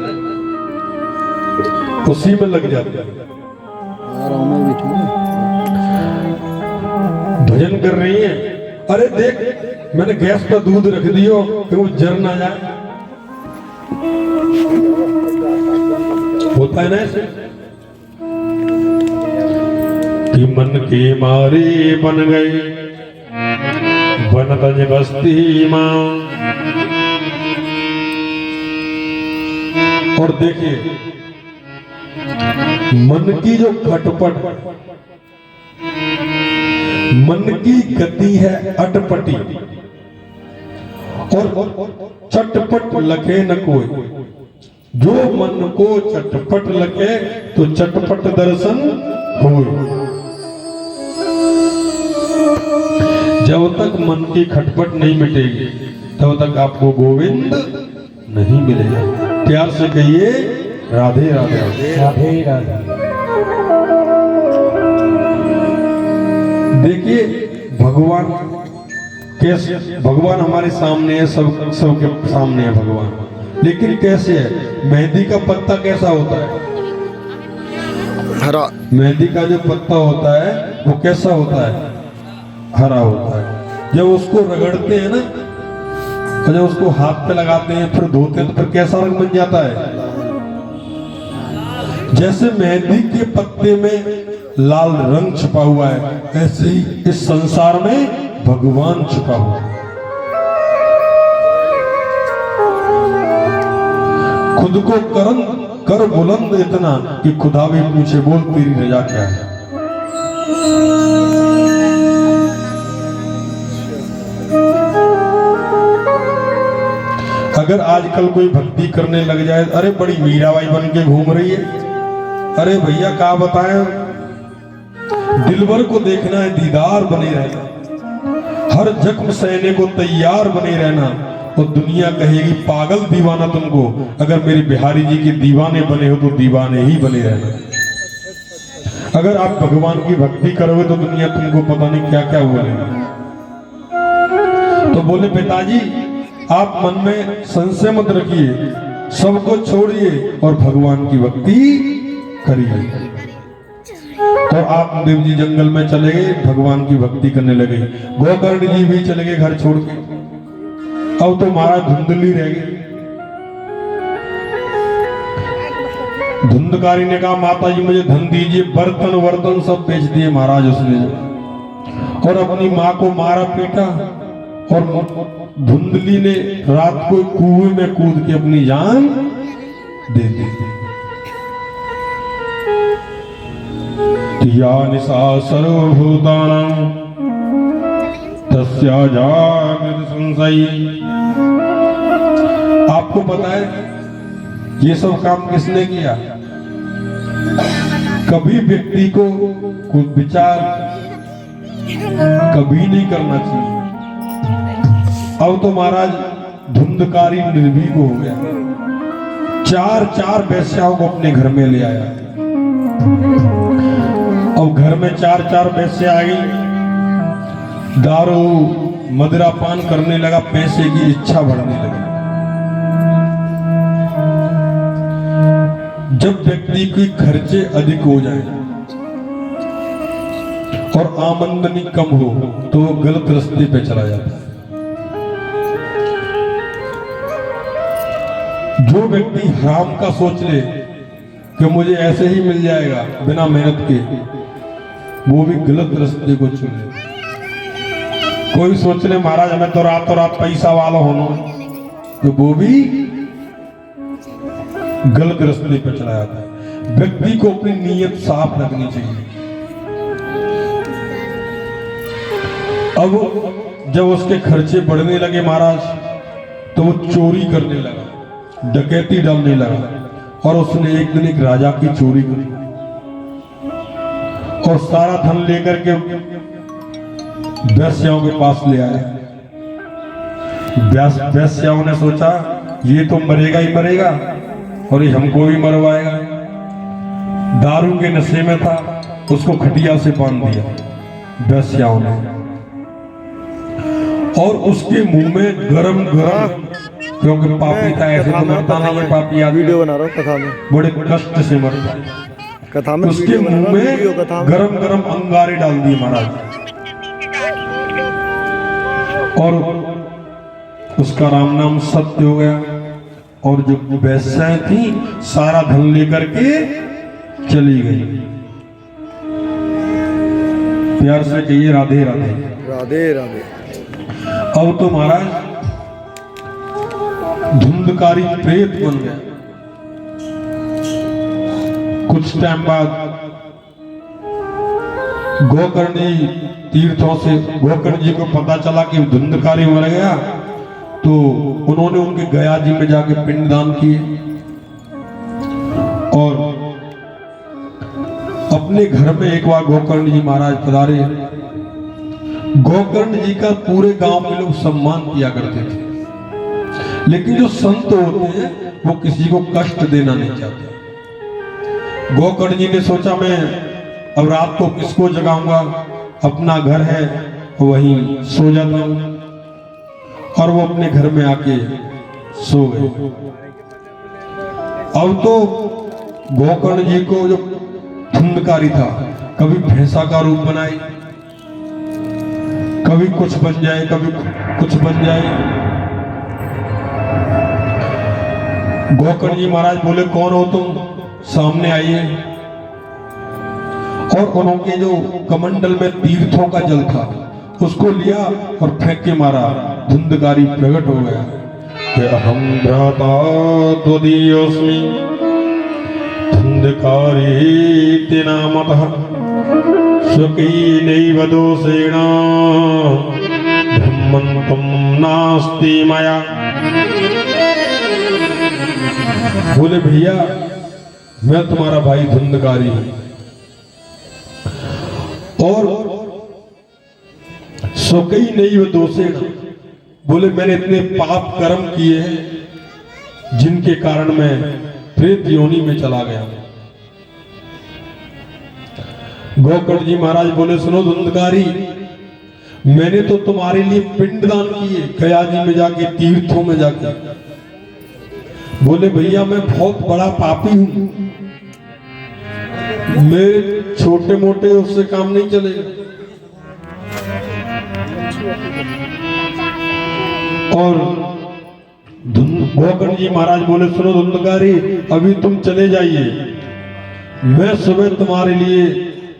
उसी में लग जाते हैं। भजन कर रही है, अरे देख मैंने गैस पर दूध रख दियो कि वो जर ना जाए, होता है ना ऐसे कि मन के मारे बन गए बनतज बस्ती मां। और देखिए मन की जो खटपट, मन की गति है अटपटी, और चटपट लगे न कोई, जो मन को चटपट लगे तो चटपट दर्शन होए। जब तक मन की खटपट नहीं मिटेगी तब तक आपको गोविंद नहीं मिलेगा। प्यार से कहिए राधे राधे राधे राधे। देखिए भगवान कैसे, भगवान हमारे सामने है, सबके सामने है भगवान, लेकिन कैसे है? मेहंदी का पत्ता कैसा होता है? हरा। मेहंदी का जो पत्ता होता है वो कैसा होता है? हरा होता है। जब उसको रगड़ते हैं ना, और जब उसको हाथ पे लगाते हैं फिर धोते हैं तो फिर कैसा रंग बन जाता है? जैसे मेहंदी के पत्ते में लाल रंग छुपा हुआ है, ऐसे ही इस संसार में भगवान छुपा हुआ है। खुद को कर बुलंद इतना कि खुदा भी पूछे बोल तेरी रजा क्या है। अगर आजकल कोई भक्ति करने लग जाए, अरे बड़ी मीराबाई बन के घूम रही है, अरे भैया क्या बताएं, दिलबर को देखना है दीदार बने रहना, हर जख्म सहने को तैयार बने रहना, और दुनिया कहेगी पागल दीवाना तुमको, अगर मेरे बिहारी जी के दीवाने बने हो तो दीवाने ही बने रहना। अगर आप भगवान की भक्ति करोगे तो दुनिया तुमको पता नहीं क्या क्या बोलेगी। तो बोले पिताजी आप मन में संशय मत रखिए, सबको छोड़िए और भगवान की भक्ति करिए। तो आप देव जी जंगल में चले गए, भगवान की भक्ति करने लगे। गोकर्ण जी भी चले गए घर छोड़ के। अब तो महाराज धुंधली रह गई। धुंधकारी ने कहा माता जी मुझे धन दीजिए, बर्तन वर्तन सब बेच दिए महाराज उसने, और अपनी माँ को मारा पीटा, और धुंधली ने रात को कुएं में कूद के अपनी जान दे दी। या निशा सर्वभूतानां तस्या जागृत संशयी। आपको पता है ये सब काम किसने किया? कभी व्यक्ति को कुछ विचार कभी नहीं करना चाहिए। अब तो महाराज धुंधकारी निर्भीक हो गया, चार वेश्याओं को अपने घर में ले आया। अब घर में चार वेश्या आ गई, दारू मदिरा पान करने लगा, पैसे की इच्छा बढ़ने लगी। जब व्यक्ति के खर्चे अधिक हो जाए और आमदनी कम हो तो वो गलत रास्ते पे चला जाता है। जो व्यक्ति हराम का सोच ले कि मुझे ऐसे ही मिल जाएगा बिना मेहनत के, वो भी गलत रास्ते को चुने। कोई सोच ले महाराज हमें तो रात पैसा वाला होना, तो वो भी गलत रास्ते पर चला जाता है। व्यक्ति को अपनी नीयत साफ रखनी चाहिए। अब जब उसके खर्चे बढ़ने लगे महाराज, तो वो चोरी करने लगा, डकैती डालने लगा, और उसने एक दिन एक राजा की चोरी की और सारा धन लेकर के वेश्याओं के पास ले आया। वेश्याओं ने सोचा ये तो मरेगा ही मरेगा और ये हमको भी मरवाएगा। दारू के नशे में था, उसको खटिया से बांध दिया वेश्याओं ने, और उसके मुंह में गरम गरम, क्योंकि पापी था ऐसे तो मरता नहीं है, पापी आदमी वीडियो बना रहा हूँ कथा में, बड़े कष्ट से मरता है। कथा में उसके मुंह में कथा में गरम गरम अंगारे डाल दिए महाराज, और उसका राम नाम सत्य हो गया। और जो वैश्याएं थी सारा धन लेकर के चली गई। प्यार से कहिए राधे राधे। राधे राधे। अब तो महाराज धुंधकारी प्रेत बन गया। कुछ टाइम बाद गोकर्णी तीर्थों से गोकर्ण जी को पता चला कि धुंधकारी मर गया, तो उन्होंने उनके गया जी में जाके पिंडदान किए और अपने घर में एक बार गोकर्ण जी महाराज पधारे। गोकर्ण जी का पूरे गांव में लोग सम्मान किया करते थे, लेकिन जो संत होते हैं वो किसी को कष्ट देना नहीं चाहते। गोकर्ण जी ने सोचा मैं अब रात को किसको जगाऊंगा, अपना घर है वहीं सो जाता हूं, और वो अपने घर में आके सो गए। अब तो गोकर्ण जी को जो धुंधकारी था, कभी भैंसा का रूप बनाए, कभी कुछ बन जाए, कभी कुछ बन जाए। गोकर्ण जी महाराज बोले कौन हो तुम, सामने आइए। और उनके जो कमंडल में तीर्थों का जल था उसको लिया और फेंक के मारा। धुंधकारी प्रकट हो गया कि अहम भ्राता त्वदीयोऽस्मि धुंधकारी नामतः स्वकीनैव दोषेण ब्रह्मन्तं नास्ति मया। बोले भैया मैं तुम्हारा भाई धुंधकारी हूं, और स्वकई नहीं वो दोषेण, बोले मैंने इतने पाप कर्म किए हैं जिनके कारण मैं प्रेत योनि में चला गया। गोकर्ण जी महाराज बोले सुनो धुंधकारी, मैंने तो तुम्हारे लिए पिंडदान किए गया जी में जाके, तीर्थों में जाके। बोले भैया मैं बहुत बड़ा पापी हूं, मेरे छोटे मोटे उससे काम नहीं चलेगा। और गोकर्ण जी महाराज बोले सुनो धुंधकारी, अभी तुम चले जाइए, मैं सुबह तुम्हारे लिए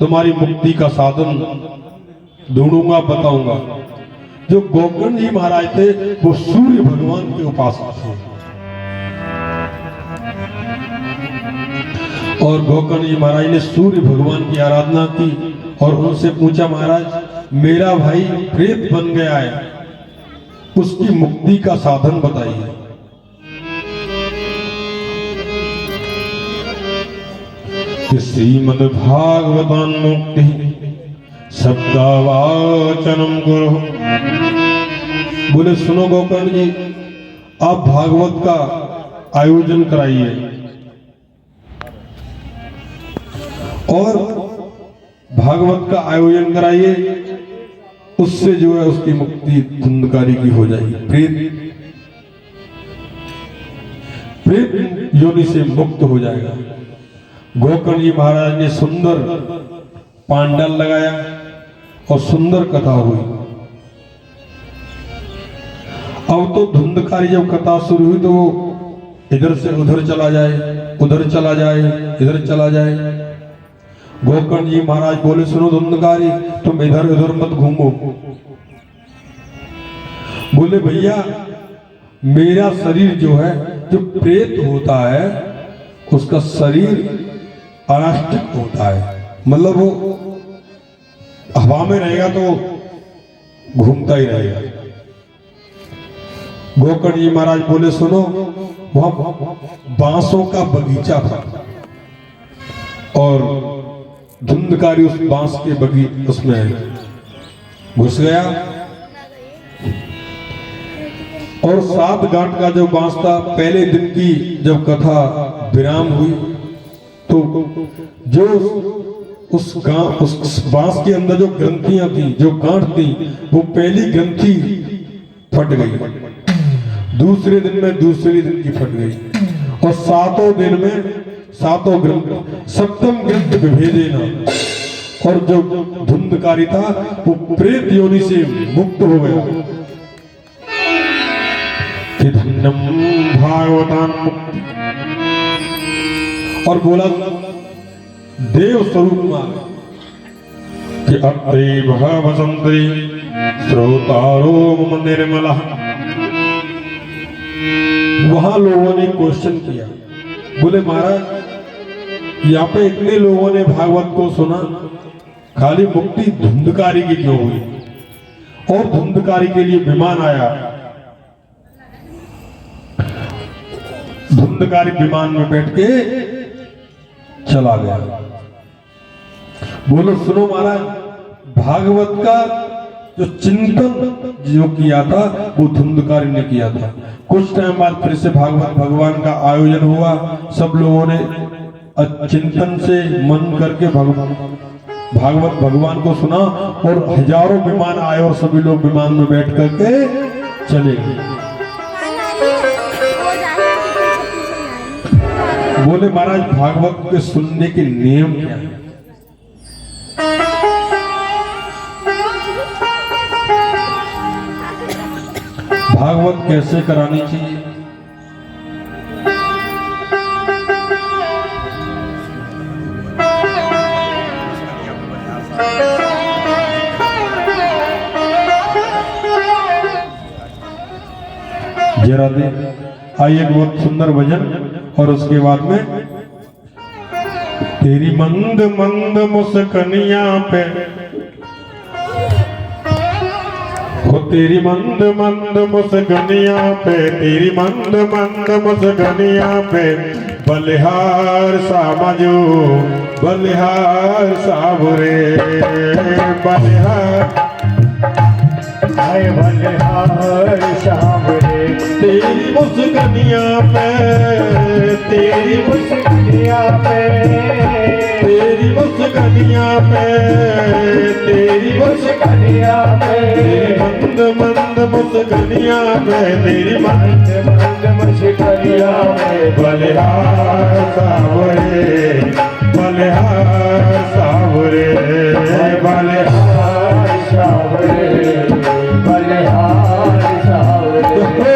तुम्हारी मुक्ति का साधन ढूंढूंगा, बताऊंगा। जो गोकर्ण जी महाराज थे वो सूर्य भगवान के उपासक थे, और गोकर्ण जी महाराज ने सूर्य भगवान की आराधना की और उनसे पूछा महाराज मेरा भाई प्रेत बन गया है, उसकी मुक्ति का साधन बताइए। श्रीमद् भागवतान मुक्ति शब्दवाचनम गुरु। बोले सुनो गोकर्ण जी, आप भागवत का आयोजन कराइए और भागवत का आयोजन कराइए, उससे जो है उसकी मुक्ति धुंधकारी की हो जाएगी, प्रेत योनि से मुक्त हो जाएगा। गोकर्ण जी महाराज ने सुंदर पांडाल लगाया और सुंदर कथा हुई। अब तो धुंधकारी जब कथा शुरू हुई तो वो इधर से उधर चला जाए, उधर चला जाए, इधर चला जाए। गोकर्ण जी महाराज बोले सुनो धुंधकारी, तुम इधर उधर मत घूमो। बोले भैया मेरा शरीर जो है, जो प्रेत होता है उसका शरीर अनाष्टिक होता है, मतलब वो हवा में रहेगा तो घूमता ही रहेगा। गोकर्ण जी महाराज बोले सुनो, वहां बांसों का बगीचा था और धुंधकारी उस बांस के उसमें घुस गया और 7 गांठ का जो बांस था, पहले दिन की जब कथा विराम हुई तो जो उस बांस के अंदर जो ग्रंथियां थी, जो गांठ थी, वो पहली ग्रंथि फट गई। दूसरे दिन में दूसरे दिन की फट गई और 7 दिन में 7 ग्रंथ, 7म ग्रंथ विभेदे ना, और जो धुंधकारी था वो प्रेत योनि से मुक्त हो गया। कि धन्यम भागवतान मुक्ति, और बोला देव स्वरूप में कि अत्रे भवसंतरी श्रोतारो मम निर्मला। वहां लोगों ने क्वेश्चन किया, बोले महाराज यहाँ पे इतने लोगों ने भागवत को सुना, खाली मुक्ति धुंधकारी की क्यों हुई? और धुंधकारी के लिए विमान आया, धुंधकारी विमान में बैठ के चला गया। बोलो सुनो महाराज, भागवत का जो चिंतन जो किया था वो धुंधकारी ने किया था। कुछ टाइम बाद फिर से भागवत भगवान का आयोजन हुआ, सब लोगों ने चिंतन से मन करके भागवत भगवान को सुना और हजारों विमान आए और सभी लोग विमान में बैठ करके चले गए। बोले महाराज भागवत के सुनने के नियम क्या है? भागवत कैसे करानी चाहिए? जरा दे आइए, बहुत सुंदर भजन और उसके बाद में तेरी मंद मंद मुस्कनिया पे हो, तेरी मंद मंद मुस्कनिया पे, तेरी मंद मंद मुस्कनिया पे बलिहार सामजो, बलिहार साबुरे, बलिहार हाय बलिहार साबुरे। तेरी मुस्कनिया पे, तेरी मुस्कनिया पे, तेरी मुस्कनिया पे, तेरी मुस्कनिया पे, मंद मंद मुस्कनिया पे, तेरी मंद मंद मुस्कनिया पे बलिहार सावरे, बलिहार सावरे, बलिहार सावरे, बलिहार सावरे।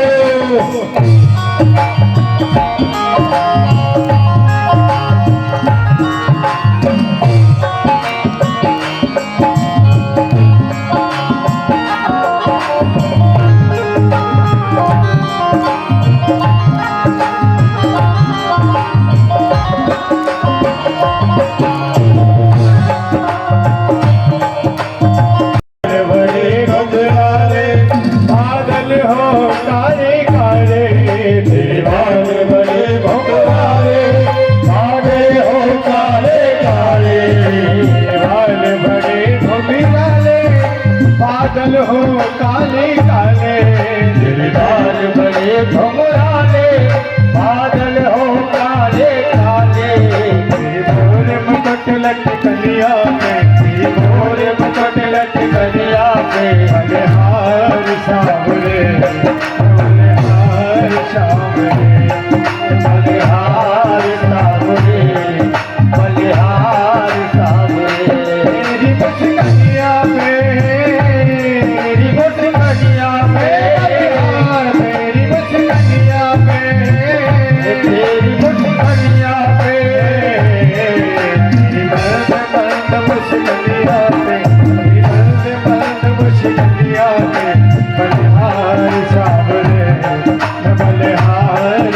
बादल हो काले काले, दिलदार बड़े घुंघराले, बादल हो काले काले, मोर मुकुट लटकनिया पे, मोर मुकुट लटकनिया पे, बलिहार सावरे, बलिहार सावरे, बलिहार सावरे, बलिहार सावरे। तेरी मुस्कनिया पे, तेरी मुस्कनिया पे, तेरी मुस्कनिया पे, तेरी मुस्कनिया पे, तेरी मंद मंद मुस्कनिया पे, तेरी मंद मंद मुस्कनिया पे, बलिहार सावरे, बलिहार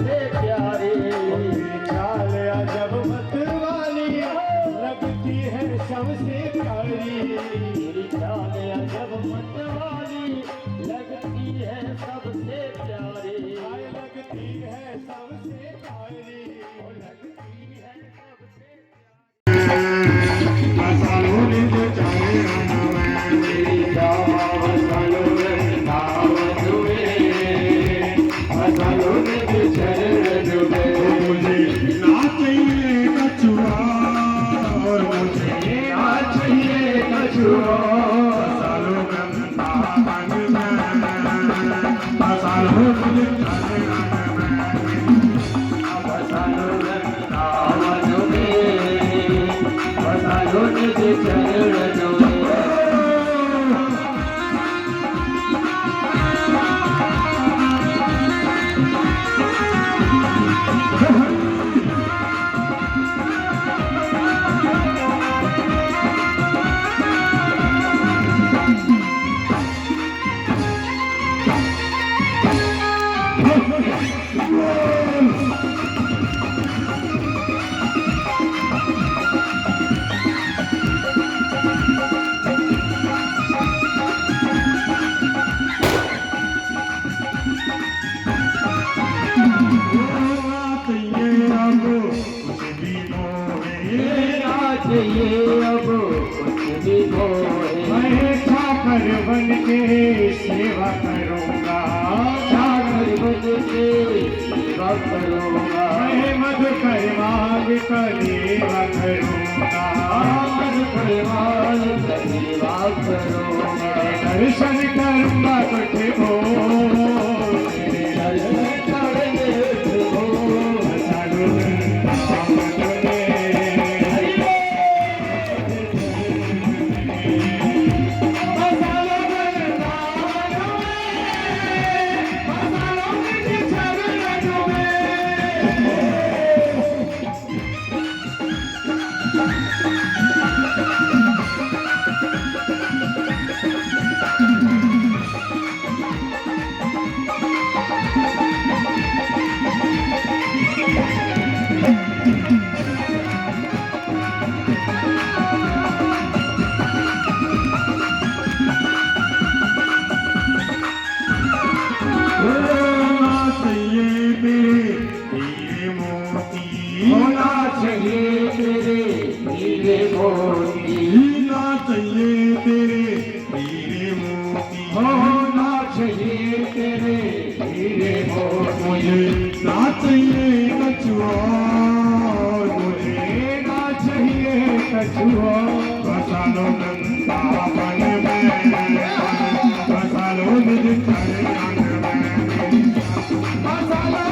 सबसे प्यारी। चाल अजब मत वाली लगती है सबसे प्यारी। तेरी चाल अजब मत वाली लगती है सबसे प्यारी। आए लगती है सबसे प्यारी। लगती है सबसे मसालों ने जो चाहे तेरी चाव सालों नाव जुए मसालों में बिछड़ जुए। मुझे ना चाहिए कछुआ और मुझे ना चाहिए कछुआ मसालों गंदा बन मैं मसालों मुझे चाहे मसालों नाव जुए मसालों में बिछड़ जुए। चाहिए अब कुछ भी मोहे। मैं ठाकर बन के सेवा करूंगा। ठाकर बन के सेवा करूंगा। मैं मधुकर मांग कलेवा करूंगा। मधुकर मांग कलेवा करूंगा। दर्शन करूंगा कुछ हो तेरे दर्शन करेंगे हो। मसालों होना चाहिए तेरे हीरे मोती। जीना चाहिए तेरे हीरे मोती। होना चाहिए तेरे हीरे मोती। मुझे ना चाहिए कछुआ मुझे ना चाहिए कछुआ मसालों गंदा बन मैं मसालों में चढ़ मसाला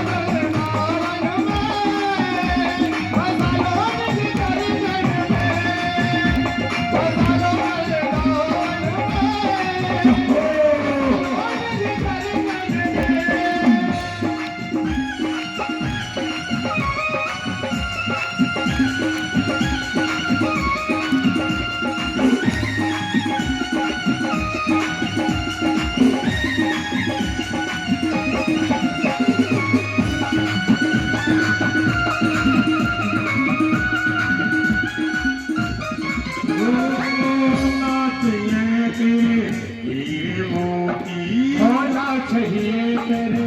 होना चाहिए तेरे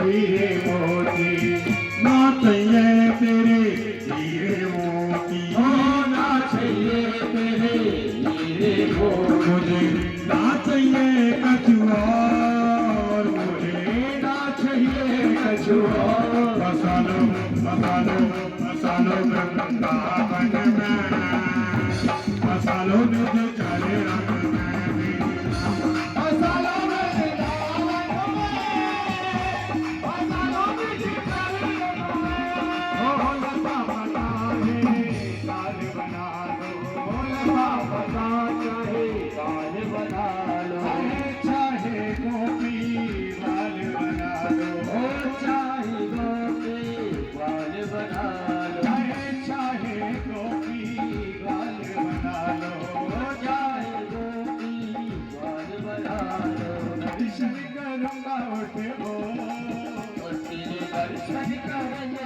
हीरे मोती। ना चाहिए तेरे हीरे मोती। होना चाहिए तेरे हीरे मोती। मुझे ना चाहिए कछुआ और मुझे ना चाहिए कछुआ मसालों मसालों मसालों में गंदा बन मैं मसालों में जो चाहे रंग मैं मसाला मसालों में जिकर हो लता बना है काल बना लो। लता बना चाहे काल बना लो। चाहे गोपी बाल बना दो। चाहे गोपी बाल बना लो। चाहे गोपी बाल बना लो। चाहे गोपी बाल बना लो। दर्शन करूंगा उठ हो और तेरे दर्शन कभी कवन